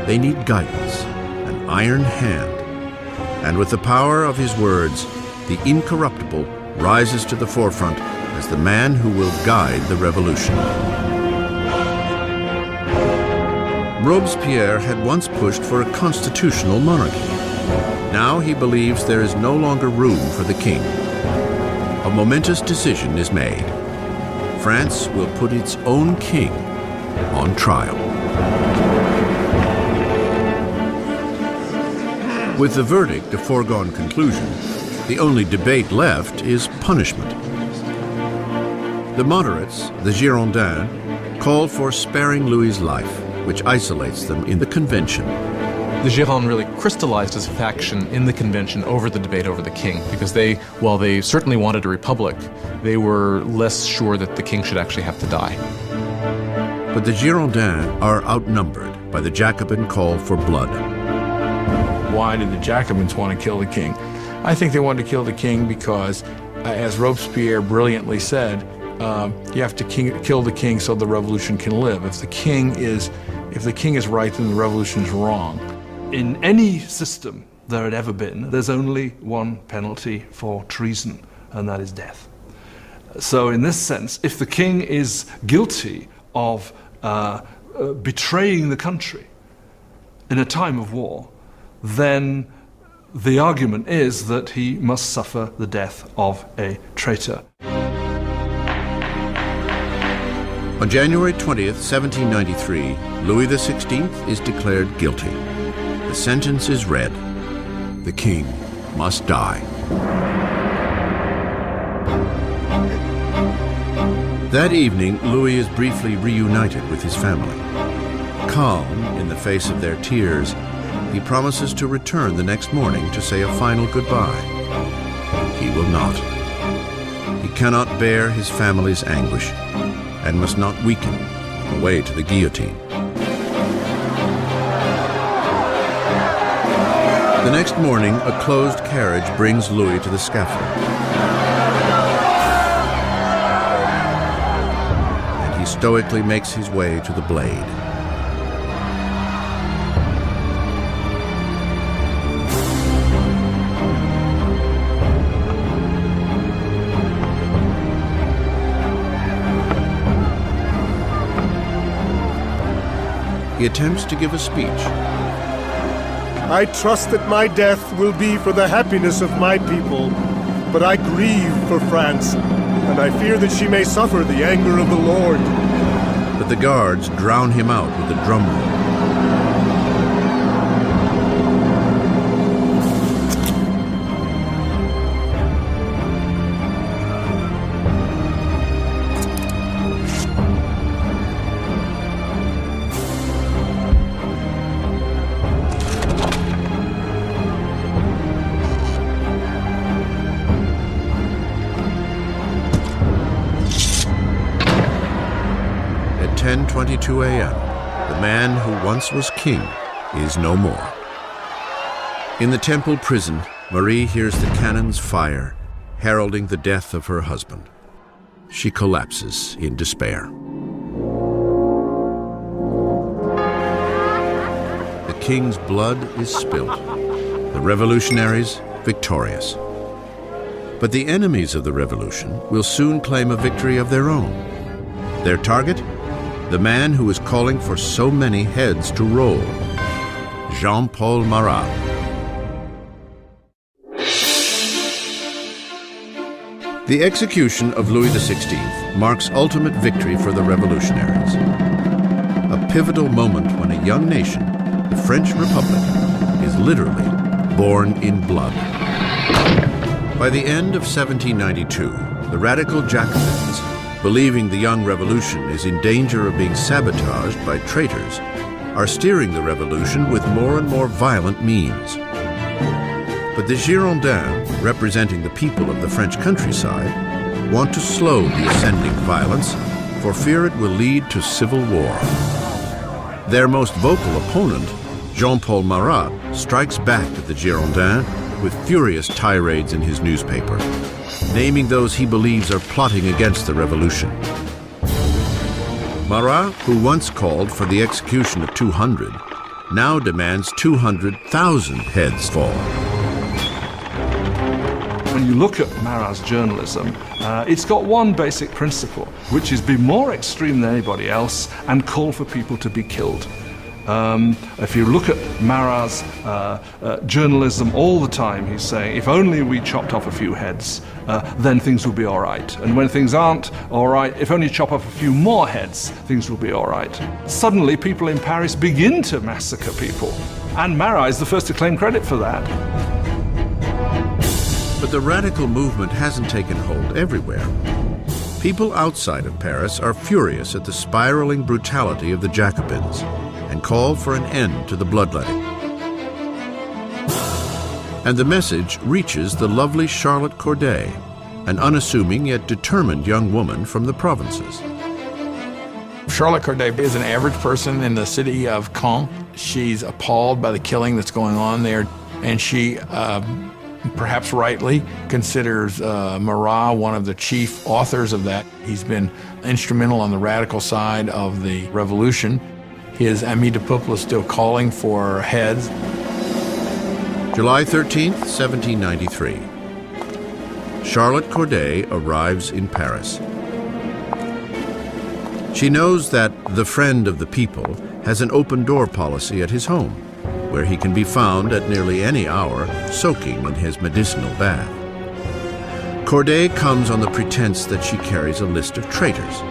They need guidance, an iron hand. And with the power of his words, the incorruptible rises to the forefront as the man who will guide the revolution. Robespierre had once pushed for a constitutional monarchy. Now he believes there is no longer room for the king. A momentous decision is made. France will put its own king on trial. With the verdict a foregone conclusion, the only debate left is punishment. The moderates, the Girondins, call for sparing Louis's life, which isolates them in the convention. The Gironde really crystallized as a faction in the convention over the debate over the king, because while they certainly wanted a republic, they were less sure that the king should actually have to die. But the Girondins are outnumbered by the Jacobin call for blood. Why did the Jacobins want to kill the king? I think they wanted to kill the king because, as Robespierre brilliantly said, you have to kill the king so the revolution can live. If the king is right, then the revolution is wrong. In any system there had ever been, there's only one penalty for treason, and that is death. So in this sense, if the king is guilty of betraying the country in a time of war, then the argument is that he must suffer the death of a traitor. On January 20th, 1793, Louis XVI is declared guilty. The sentence is read. The king must die. That evening, Louis is briefly reunited with his family. Calm in the face of their tears, he promises to return the next morning to say a final goodbye. He will not. He cannot bear his family's anguish and must not weaken on the way to the guillotine. The next morning, a closed carriage brings Louis to the scaffold. And he stoically makes his way to the blade. He attempts to give a speech. I trust that my death will be for the happiness of my people, but I grieve for France, and I fear that she may suffer the anger of the Lord. But the guards drown him out with a drum roll. At 10:22 a.m., the man who once was king is no more. In the temple prison, Marie hears the cannons fire, heralding the death of her husband. She collapses in despair. The king's blood is spilt, the revolutionaries victorious. But the enemies of the revolution will soon claim a victory of their own. Their target? The man who is calling for so many heads to roll, Jean-Paul Marat. The execution of Louis XVI marks ultimate victory for the revolutionaries. A pivotal moment when a young nation, the French Republic, is literally born in blood. By the end of 1792, the radical Jacobins, believing the young revolution is in danger of being sabotaged by traitors, are steering the revolution with more and more violent means. But the Girondins, representing the people of the French countryside, want to slow the ascending violence for fear it will lead to civil war. Their most vocal opponent, Jean-Paul Marat, strikes back at the Girondins with furious tirades in his newspaper, naming those he believes are plotting against the revolution. Marat, who once called for the execution of 200, now demands 200,000 heads fall. When you look at Marat's journalism, it's got one basic principle, which is be more extreme than anybody else and call for people to be killed. If you look at Marat's journalism all the time, he's saying, if only we chopped off a few heads, then things will be all right. And when things aren't all right, if only chop off a few more heads, things will be all right. Suddenly, people in Paris begin to massacre people. And Marat is the first to claim credit for that. But the radical movement hasn't taken hold everywhere. People outside of Paris are furious at the spiraling brutality of the Jacobins and call for an end to the bloodletting. And the message reaches the lovely Charlotte Corday, an unassuming yet determined young woman from the provinces. Charlotte Corday is an average person in the city of Caen. She's appalled by the killing that's going on there, and she, perhaps rightly, considers Marat one of the chief authors of that. He's been instrumental on the radical side of the revolution. His Ami de Peuple is still calling for heads. July 13th, 1793. Charlotte Corday arrives in Paris. She knows that the friend of the people has an open-door policy at his home, where he can be found at nearly any hour soaking in his medicinal bath. Corday comes on the pretense that she carries a list of traitors,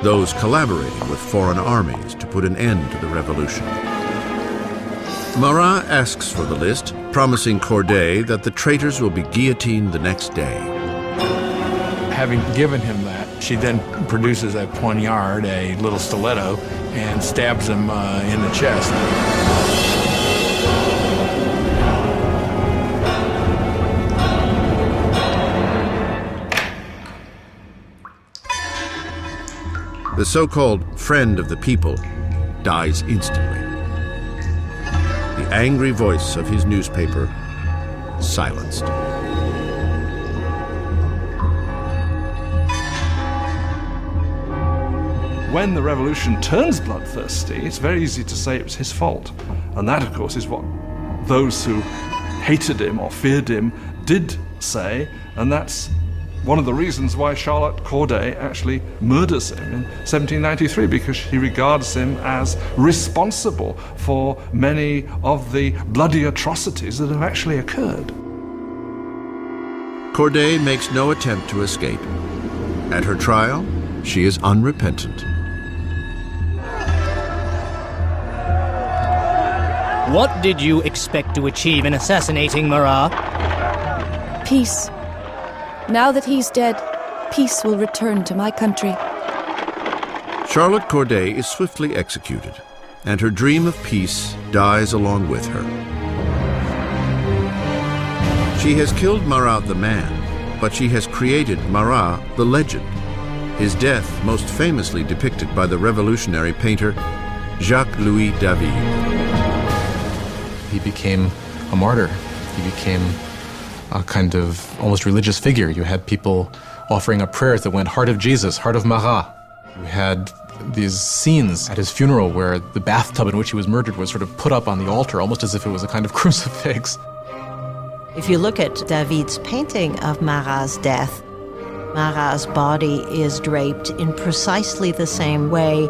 those collaborating with foreign armies to put an end to the revolution. Marat asks for the list, promising Corday that the traitors will be guillotined the next day. Having given him that, she then produces a poignard, a little stiletto, and stabs him in the chest. The so-called friend of the people dies instantly. The angry voice of his newspaper silenced. When the revolution turns bloodthirsty, it's very easy to say it was his fault. And that, of course, is what those who hated him or feared him did say, and that's one of the reasons why Charlotte Corday actually murders him in 1793, because he regards him as responsible for many of the bloody atrocities that have actually occurred. Corday makes no attempt to escape. At her trial, she is unrepentant. What did you expect to achieve in assassinating Marat? Peace. Now that he's dead, peace will return to my country. Charlotte Corday is swiftly executed, and her dream of peace dies along with her. She has killed Marat the man, but she has created Marat the legend, his death most famously depicted by the revolutionary painter Jacques-Louis David. He became a martyr. He became a kind of almost religious figure. You had people offering up prayers that went, "Heart of Jesus, Heart of Marat." You had these scenes at his funeral where the bathtub in which he was murdered was sort of put up on the altar, almost as if it was a kind of crucifix. If you look at David's painting of Marat's death, Marat's body is draped in precisely the same way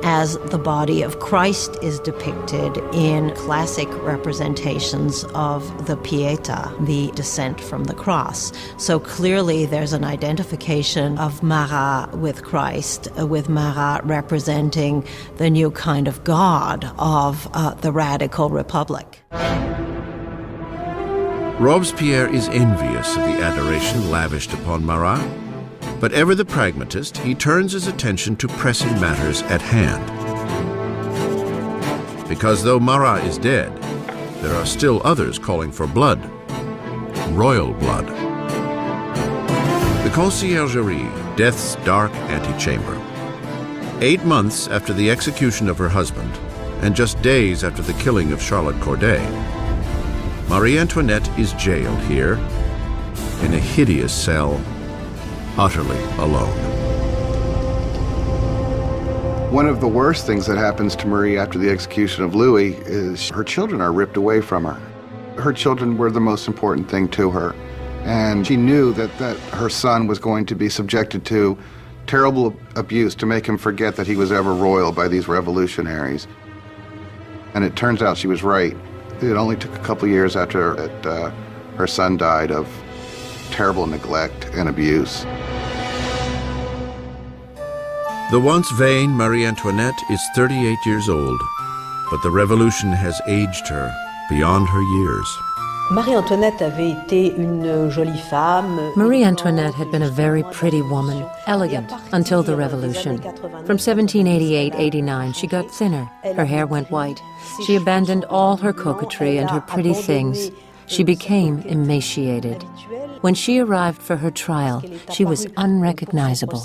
as the body of Christ is depicted in classic representations of the Pietà, the descent from the cross. So clearly there's an identification of Marat with Christ, with Marat representing the new kind of God of the radical republic. Robespierre is envious of the adoration lavished upon Marat, but ever the pragmatist, he turns his attention to pressing matters at hand. Because though Marat is dead, there are still others calling for blood, royal blood. The Conciergerie, death's dark antechamber. 8 months after the execution of her husband, and just days after the killing of Charlotte Corday, Marie Antoinette is jailed here, in a hideous cell, utterly alone. One of the worst things that happens to Marie after the execution of Louis is her children are ripped away from her. Her children were the most important thing to her, and she knew that her son was going to be subjected to terrible abuse to make him forget that he was ever royal by these revolutionaries. And it turns out she was right. It only took a couple years after her son died of terrible neglect and abuse. The once vain Marie Antoinette is 38 years old, but the revolution has aged her beyond her years. Marie Antoinette avait été une jolie femme. Marie Antoinette had been a very pretty woman, elegant, until the revolution. From 1788-89, she got thinner. Her hair went white. She abandoned all her coquetry and her pretty things. She became emaciated. When she arrived for her trial, she was unrecognizable.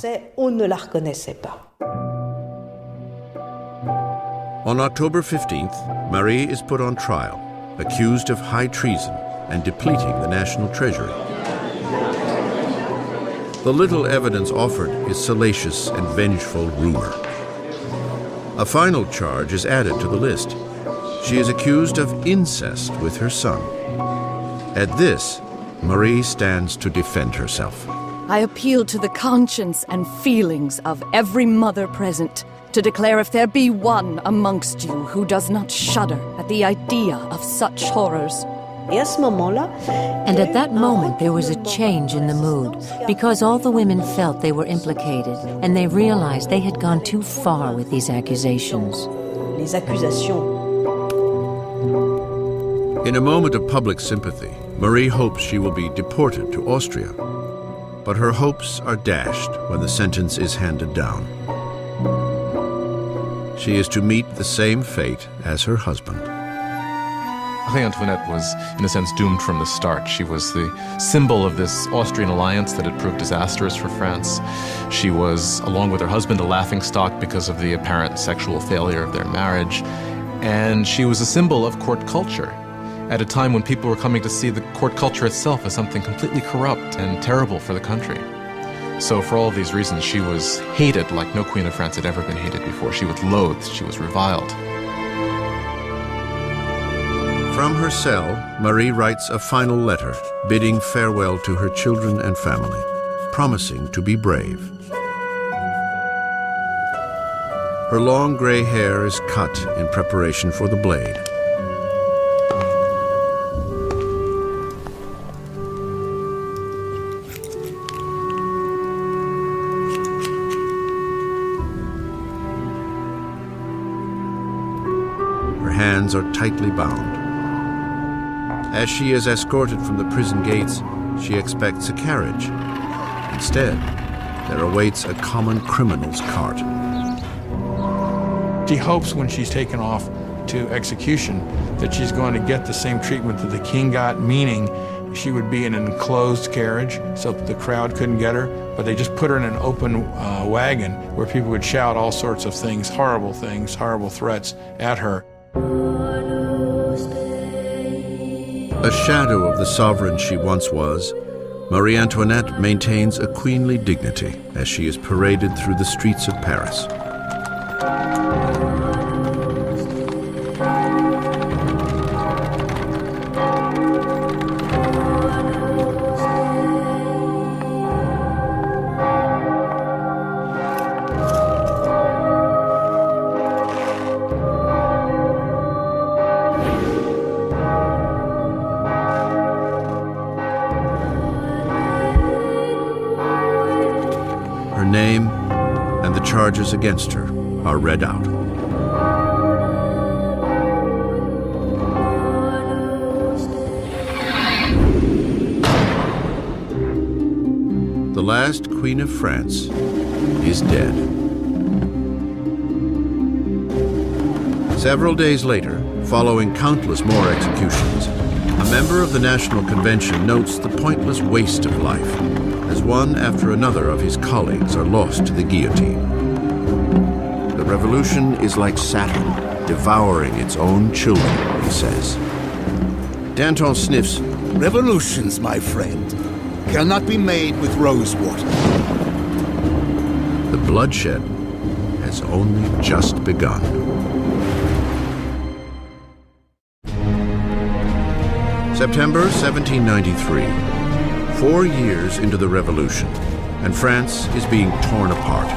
On October 15th, Marie is put on trial, accused of high treason and depleting the national treasury. The little evidence offered is salacious and vengeful rumor. A final charge is added to the list. She is accused of incest with her son. At this, Marie stands to defend herself. I appeal to the conscience and feelings of every mother present to declare if there be one amongst you who does not shudder at the idea of such horrors. And at that moment there was a change in the mood, because all the women felt they were implicated, and they realized they had gone too far with these accusations. In a moment of public sympathy, Marie hopes she will be deported to Austria. But her hopes are dashed when the sentence is handed down. She is to meet the same fate as her husband. Marie Antoinette was, in a sense, doomed from the start. She was the symbol of this Austrian alliance that had proved disastrous for France. She was, along with her husband, a laughingstock because of the apparent sexual failure of their marriage. And she was a symbol of court culture at a time when people were coming to see the court culture itself as something completely corrupt and terrible for the country. So for all of these reasons, she was hated like no queen of France had ever been hated before. She was loathed, she was reviled. From her cell, Marie writes a final letter bidding farewell to her children and family, promising to be brave. Her long gray hair is cut in preparation for the blade. Her hands are tightly bound. As she is escorted from the prison gates, she expects a carriage. Instead, there awaits a common criminal's cart. She hopes when she's taken off to execution that she's going to get the same treatment that the king got, meaning she would be in an enclosed carriage so the crowd couldn't get her, but they just put her in an open wagon where people would shout all sorts of things, horrible threats at her. A shadow of the sovereign she once was, Marie Antoinette maintains a queenly dignity as she is paraded through the streets of Paris. Her name and the charges against her are read out. The last Queen of France is dead. Several days later, following countless more executions, a member of the National Convention notes the pointless waste of life as one after another of his colleagues are lost to the guillotine. The revolution is like Saturn, devouring its own children, he says. Danton sniffs. Revolutions, my friend, cannot be made with rose water. The bloodshed has only just begun. September 1793. 4 years into the revolution, and France is being torn apart.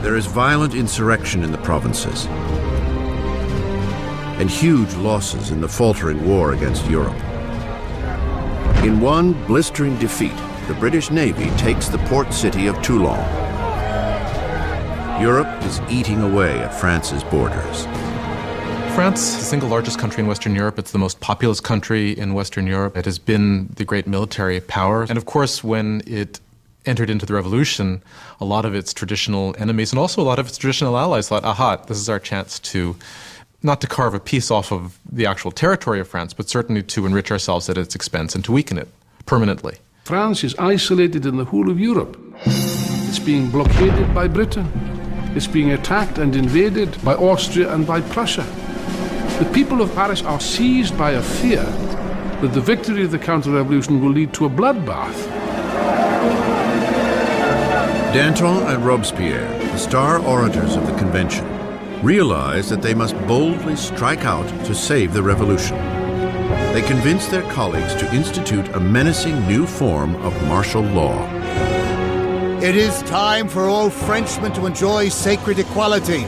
There is violent insurrection in the provinces, and huge losses in the faltering war against Europe. In one blistering defeat, the British Navy takes the port city of Toulon. Europe is eating away at France's borders. France is the single largest country in Western Europe. It's the most populous country in Western Europe. It has been the great military power. And of course, when it entered into the revolution, a lot of its traditional enemies and also a lot of its traditional allies thought, aha, this is our chance to, not to carve a piece off of the actual territory of France, but certainly to enrich ourselves at its expense and to weaken it permanently. France is isolated in the whole of Europe. It's being blockaded by Britain. It's being attacked and invaded by Austria and by Prussia. The people of Paris are seized by a fear that the victory of the counter-revolution will lead to a bloodbath. Danton and Robespierre, the star orators of the convention, realize that they must boldly strike out to save the revolution. They convince their colleagues to institute a menacing new form of martial law. It is time for all Frenchmen to enjoy sacred equality.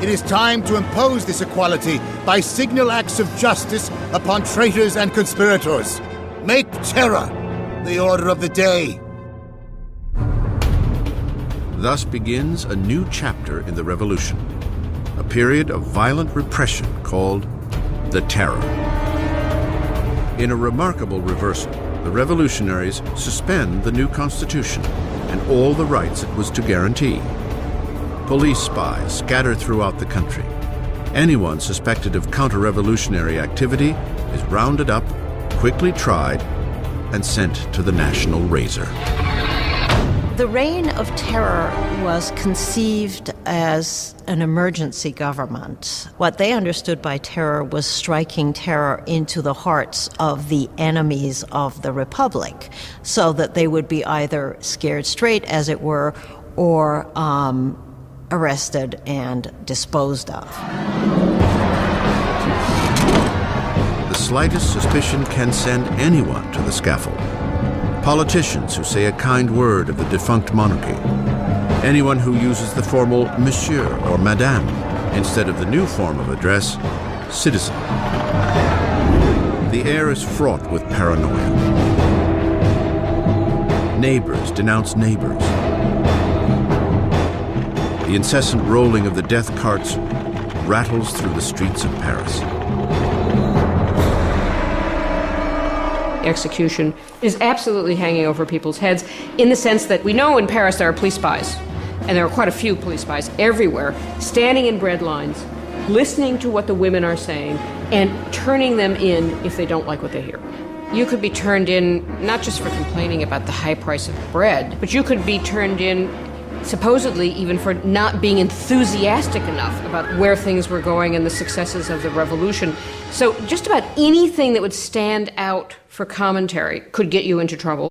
It is time to impose this equality by signal acts of justice upon traitors and conspirators. Make terror the order of the day. Thus begins a new chapter in the revolution, a period of violent repression called the Terror. In a remarkable reversal, the revolutionaries suspend the new constitution and all the rights it was to guarantee. Police spies scatter throughout the country. Anyone suspected of counter-revolutionary activity is rounded up, quickly tried, and sent to the national razor. The Reign of Terror was conceived as an emergency government. What they understood by terror was striking terror into the hearts of the enemies of the Republic, so that they would be either scared straight, as it were, or arrested and disposed of. The slightest suspicion can send anyone to the scaffold. Politicians who say a kind word of the defunct monarchy. Anyone who uses the formal monsieur or madame instead of the new form of address, citizen. The air is fraught with paranoia. Neighbors denounce neighbors. The incessant rolling of the death carts rattles through the streets of Paris. Execution is absolutely hanging over people's heads in the sense that we know in Paris there are police spies, and there are quite a few police spies everywhere, standing in bread lines, listening to what the women are saying, and turning them in if they don't like what they hear. You could be turned in not just for complaining about the high price of bread, but you could be turned in supposedly even for not being enthusiastic enough about where things were going and the successes of the revolution. So just about anything that would stand out for commentary could get you into trouble.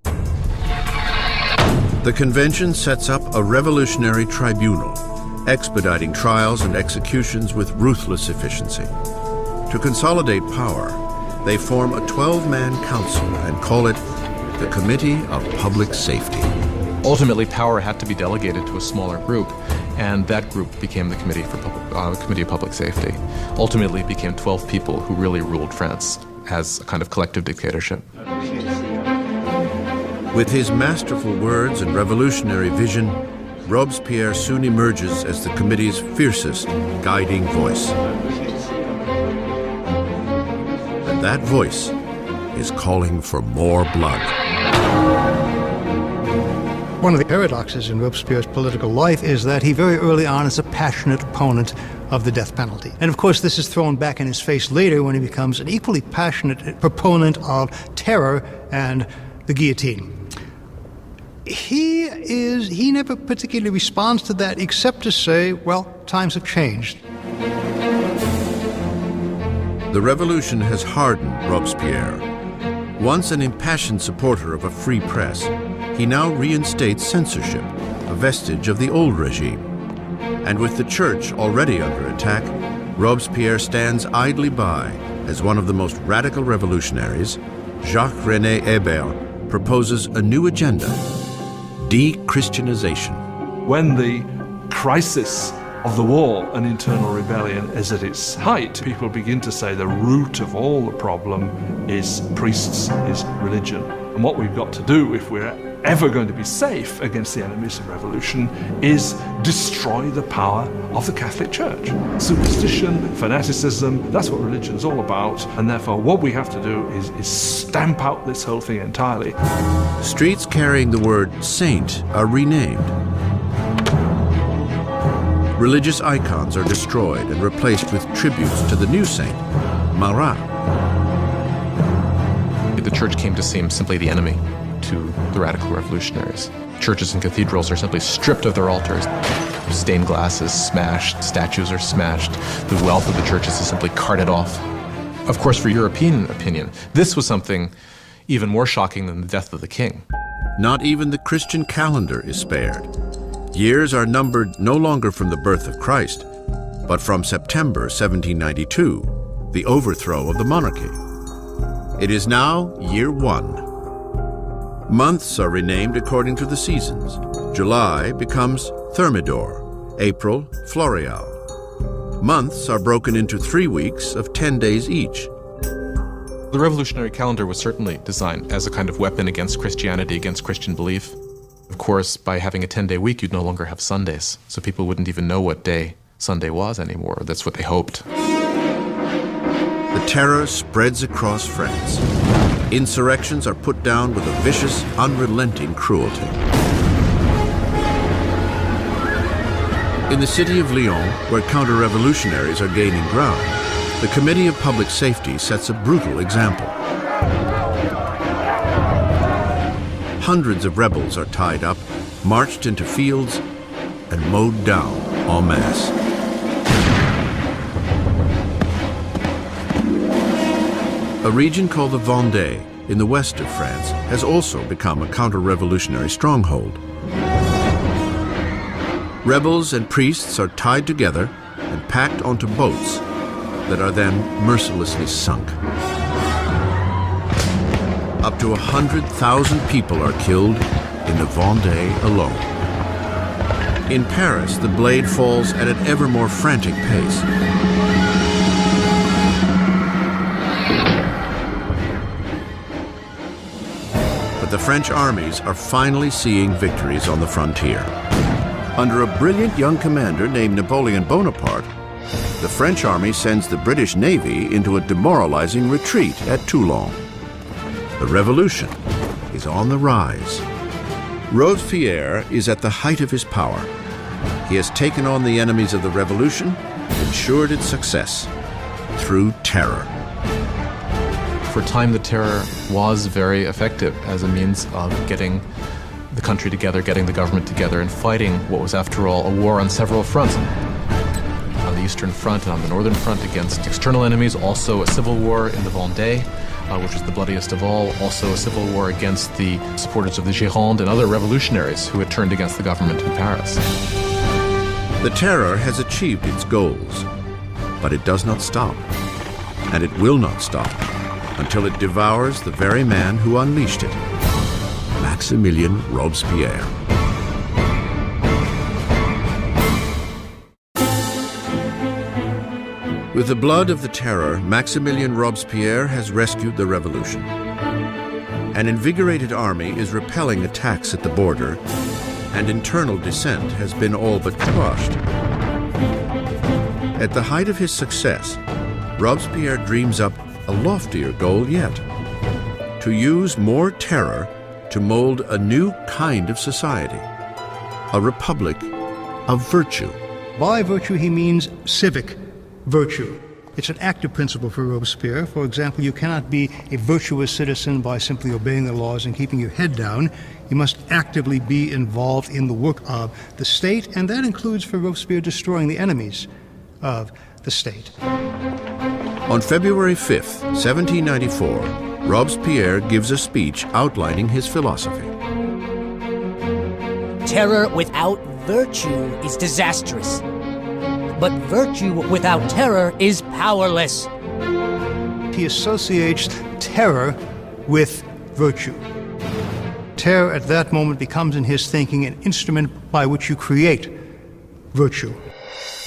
The convention sets up a revolutionary tribunal, expediting trials and executions with ruthless efficiency. To consolidate power, they form a 12-man council and call it the Committee of Public Safety. Ultimately, power had to be delegated to a smaller group, and that group became the Committee of Public Safety. Ultimately, it became 12 people who really ruled France as a kind of collective dictatorship. With his masterful words and revolutionary vision, Robespierre soon emerges as the committee's fiercest guiding voice. And that voice is calling for more blood. One of the paradoxes in Robespierre's political life is that he very early on is a passionate opponent of the death penalty. And of course, this is thrown back in his face later when he becomes an equally passionate proponent of terror and the guillotine. He never particularly responds to that except to say, well, times have changed. The revolution has hardened Robespierre. Once an impassioned supporter of a free press, he now reinstates censorship, a vestige of the old regime. And with the church already under attack, Robespierre stands idly by as one of the most radical revolutionaries. Jacques-René Hébert proposes a new agenda: de-Christianization. When the crisis of the war and internal rebellion is at its height, people begin to say the root of all the problem is priests, is religion. And what we've got to do, if we're ever going to be safe against the enemies of revolution, is destroy the power of the Catholic Church. Superstition, fanaticism, that's what religion's all about, and therefore what we have to do is stamp out this whole thing entirely. Streets carrying the word saint are renamed. Religious icons are destroyed and replaced with tributes to the new saint, Marat. The church came to seem simply the enemy to the radical revolutionaries. Churches and cathedrals are simply stripped of their altars. Stained glass is smashed, statues are smashed, the wealth of the churches is simply carted off. Of course, for European opinion, this was something even more shocking than the death of the king. Not even the Christian calendar is spared. Years are numbered no longer from the birth of Christ, but from September 1792, the overthrow of the monarchy. It is now year 1. Months are renamed according to the seasons. July becomes Thermidor, April, Floréal. Months are broken into 3 weeks of 10 days each. The revolutionary calendar was certainly designed as a kind of weapon against Christianity, against Christian belief. Of course, by having a 10-day week, you'd no longer have Sundays, so people wouldn't even know what day Sunday was anymore. That's what they hoped. The terror spreads across France. Insurrections are put down with a vicious, unrelenting cruelty. In the city of Lyon, where counter-revolutionaries are gaining ground, the Committee of Public Safety sets a brutal example. Hundreds of rebels are tied up, marched into fields, and mowed down en masse. A region called the Vendée, in the west of France, has also become a counter-revolutionary stronghold. Rebels and priests are tied together and packed onto boats that are then mercilessly sunk. Up to 100,000 people are killed in the Vendée alone. In Paris, the blade falls at an ever more frantic pace. But the French armies are finally seeing victories on the frontier. Under a brilliant young commander named Napoleon Bonaparte, the French army sends the British Navy into a demoralizing retreat at Toulon. The revolution is on the rise. Robespierre is at the height of his power. He has taken on the enemies of the revolution and ensured its success through terror. For a time, the terror was very effective as a means of getting the country together, getting the government together, and fighting what was, after all, a war on several fronts. On the Eastern Front and on the Northern Front against external enemies, also a civil war in the Vendée, which was the bloodiest of all, also a civil war against the supporters of the Gironde and other revolutionaries who had turned against the government in Paris. The terror has achieved its goals, but it does not stop, and it will not stop until it devours the very man who unleashed it, Maximilien Robespierre. With the blood of the terror, Maximilien Robespierre has rescued the revolution. An invigorated army is repelling attacks at the border, and internal dissent has been all but quashed. At the height of his success, Robespierre dreams up a loftier goal yet: to use more terror to mold a new kind of society, a republic of virtue. By virtue, he means civic virtue. It's an active principle for Robespierre. For example, you cannot be a virtuous citizen by simply obeying the laws and keeping your head down. You must actively be involved in the work of the state, and that includes for Robespierre destroying the enemies of the state. On February 5th, 1794, Robespierre gives a speech outlining his philosophy. Terror without virtue is disastrous. But virtue without terror is powerless. He associates terror with virtue. Terror at that moment becomes in his thinking an instrument by which you create virtue.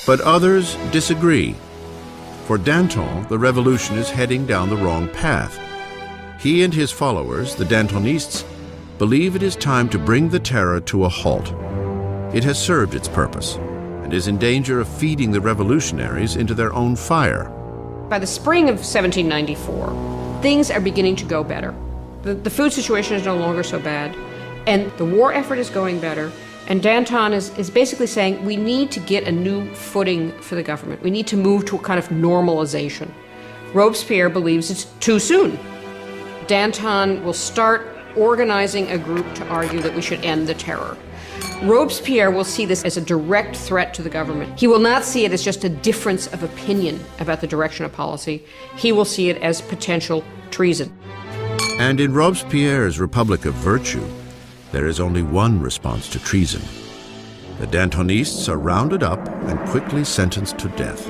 But others disagree. For Danton, the revolution is heading down the wrong path. He and his followers, the Dantonists, believe it is time to bring the terror to a halt. It has served its purpose and is in danger of feeding the revolutionaries into their own fire. By the spring of 1794, things are beginning to go better. The food situation is no longer so bad, and the war effort is going better, and Danton is basically saying we need to get a new footing for the government. We need to move to a kind of normalization. Robespierre believes it's too soon. Danton will start organizing a group to argue that we should end the terror. Robespierre will see this as a direct threat to the government. He will not see it as just a difference of opinion about the direction of policy. He will see it as potential treason. And in Robespierre's Republic of Virtue, there is only one response to treason. The Dantonists are rounded up and quickly sentenced to death.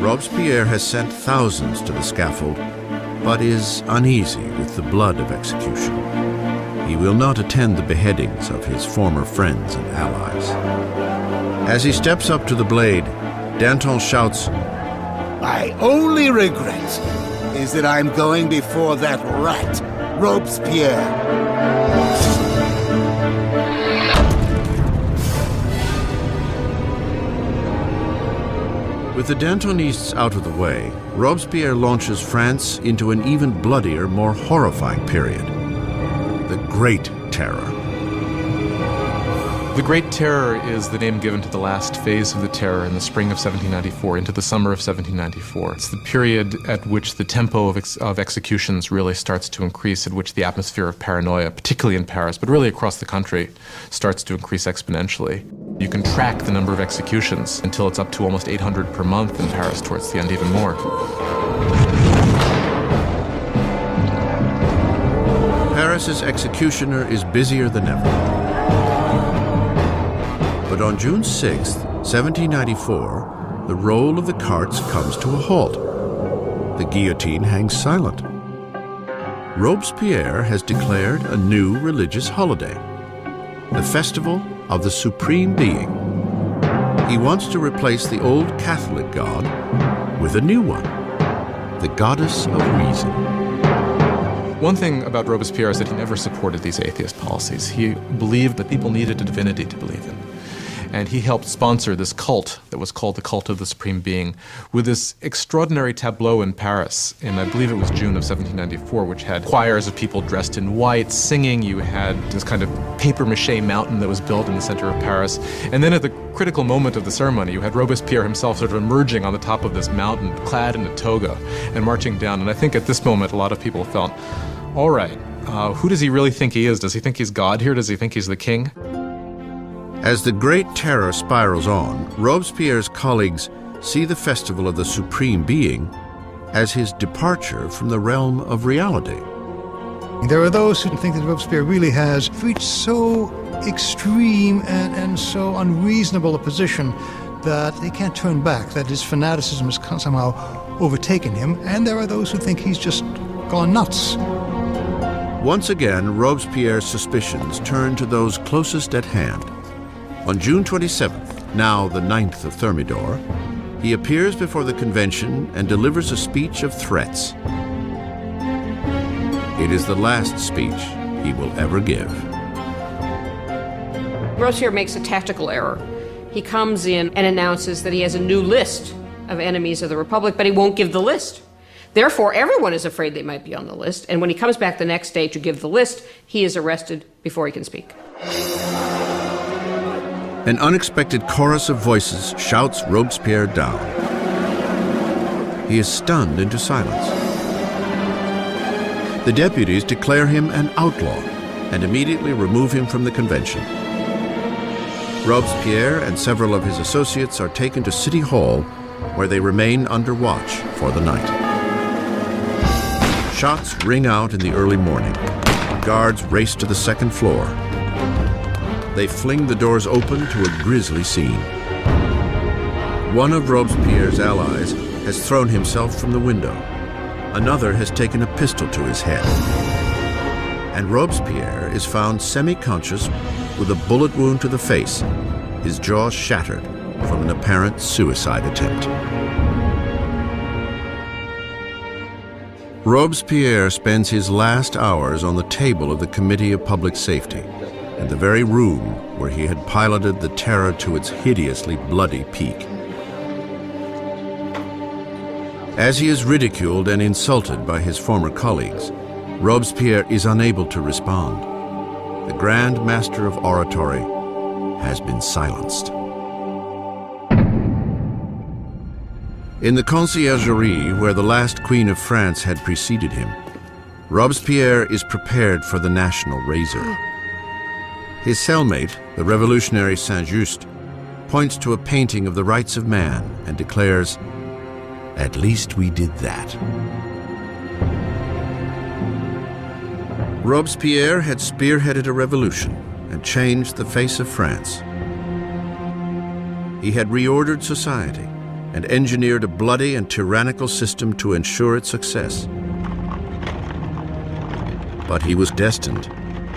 Robespierre has sent thousands to the scaffold, but is uneasy with the blood of execution. He will not attend the beheadings of his former friends and allies. As he steps up to the blade, Danton shouts, "My only regret is that I'm going before that rat, Robespierre." With the Dantonists out of the way, Robespierre launches France into an even bloodier, more horrifying period. The Great Terror. The Great Terror is the name given to the last phase of the terror in the spring of 1794 into the summer of 1794. It's the period at which the tempo of executions really starts to increase, at which the atmosphere of paranoia, particularly in Paris, but really across the country, starts to increase exponentially. You can track the number of executions until it's up to almost 800 per month in Paris, towards the end even more. Paris's executioner is busier than ever. But on June 6, 1794, the roll of the carts comes to a halt. The guillotine hangs silent. Robespierre has declared a new religious holiday, the Festival of the Supreme Being. He wants to replace the old Catholic god with a new one, the goddess of reason. One thing about Robespierre is that he never supported these atheist policies. He believed that people needed a divinity to believe in. And he helped sponsor this cult that was called the Cult of the Supreme Being, with this extraordinary tableau in Paris, in I believe it was June of 1794, which had choirs of people dressed in white singing. You had this kind of papier-mâché mountain that was built in the center of Paris. And then at the critical moment of the ceremony, you had Robespierre himself sort of emerging on the top of this mountain, clad in a toga, and marching down. And I think at this moment, a lot of people felt, all right, who does he really think he is? Does he think he's God here? Does he think he's the king? As the Great Terror spirals on, Robespierre's colleagues see the Festival of the Supreme Being as his departure from the realm of reality. There are those who think that Robespierre really has reached so extreme and so unreasonable a position that they can't turn back, that his fanaticism has somehow overtaken him, and there are those who think he's just gone nuts. Once again, Robespierre's suspicions turn to those closest at hand. On June 27th, now the 9th of Thermidor, he appears before the convention and delivers a speech of threats. It is the last speech he will ever give. Robespierre makes a tactical error. He comes in and announces that he has a new list of enemies of the Republic, but he won't give the list. Therefore, everyone is afraid they might be on the list, and when he comes back the next day to give the list, he is arrested before he can speak. An unexpected chorus of voices shouts Robespierre down. He is stunned into silence. The deputies declare him an outlaw and immediately remove him from the convention. Robespierre and several of his associates are taken to City Hall, where they remain under watch for the night. Shots ring out in the early morning. Guards race to the second floor. They fling the doors open to a grisly scene. One of Robespierre's allies has thrown himself from the window. Another has taken a pistol to his head. And Robespierre is found semi-conscious with a bullet wound to the face, his jaw shattered from an apparent suicide attempt. Robespierre spends his last hours on the table of the Committee of Public Safety, in the very room where he had piloted the terror to its hideously bloody peak. As he is ridiculed and insulted by his former colleagues, Robespierre is unable to respond. The Grand Master of Oratory has been silenced. In the conciergerie where the last Queen of France had preceded him, Robespierre is prepared for the national razor. His cellmate, the revolutionary Saint-Just, points to a painting of the rights of man and declares, "At least we did that." Robespierre had spearheaded a revolution and changed the face of France. He had reordered society and engineered a bloody and tyrannical system to ensure its success. But he was destined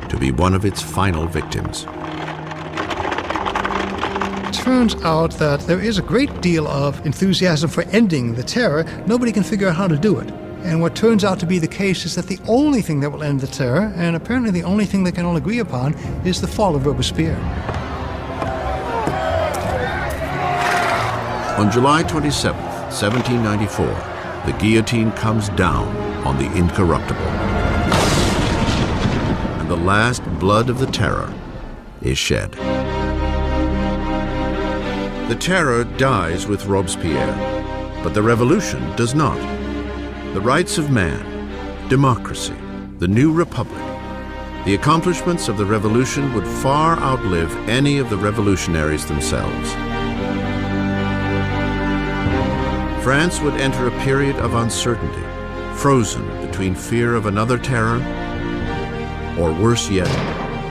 to be one of its final victims. It turns out that there is a great deal of enthusiasm for ending the terror. Nobody can figure out how to do it. And what turns out to be the case is that the only thing that will end the terror, and apparently the only thing they can all agree upon, is the fall of Robespierre. On July 27th, 1794, the guillotine comes down on the incorruptible. And the last blood of the terror is shed. The terror dies with Robespierre, but the revolution does not. The rights of man, democracy, the new republic, the accomplishments of the revolution would far outlive any of the revolutionaries themselves. France would enter a period of uncertainty, frozen between fear of another terror, or worse yet,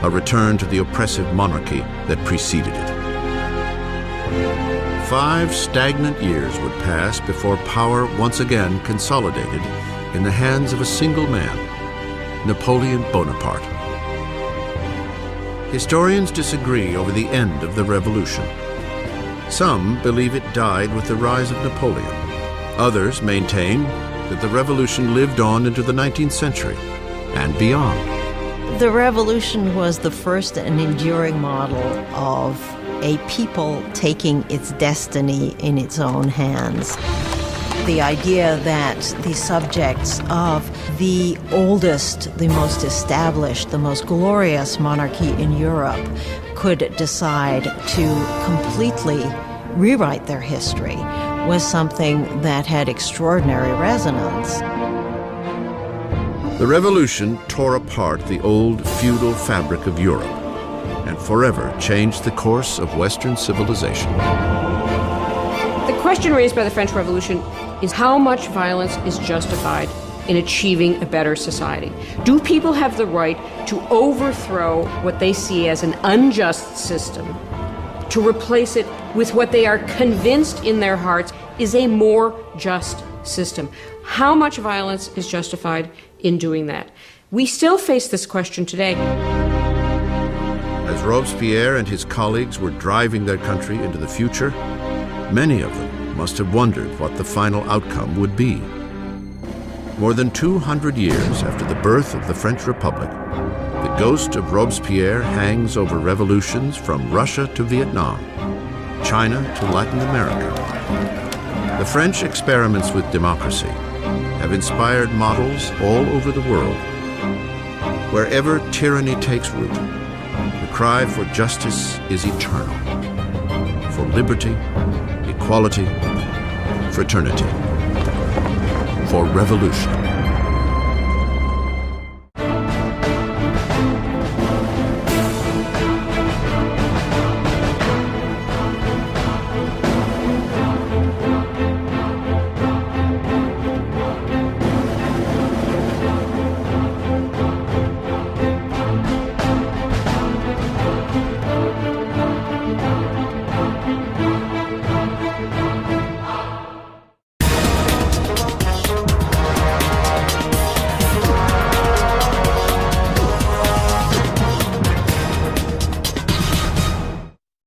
a return to the oppressive monarchy that preceded it. 5 stagnant years would pass before power once again consolidated in the hands of a single man, Napoleon Bonaparte. Historians disagree over the end of the revolution. Some believe it died with the rise of Napoleon. Others maintain that the revolution lived on into the 19th century and beyond. The revolution was the first and enduring model of a people taking its destiny in its own hands. The idea that the subjects of the oldest, the most established, the most glorious monarchy in Europe could decide to completely rewrite their history was something that had extraordinary resonance. The revolution tore apart the old feudal fabric of Europe and forever changed the course of Western civilization. The question raised by the French Revolution is how much violence is justified in achieving a better society. Do people have the right to overthrow what they see as an unjust system, to replace it with what they are convinced in their hearts is a more just system? How much violence is justified in doing that? We still face this question today. As Robespierre and his colleagues were driving their country into the future, many of them must have wondered what the final outcome would be. More than 200 years after the birth of the French Republic, the ghost of Robespierre hangs over revolutions from Russia to Vietnam, China to Latin America. The French experiments with democracy have inspired models all over the world. Wherever tyranny takes root, the cry for justice is eternal. liberty, equality, fraternity, for revolution.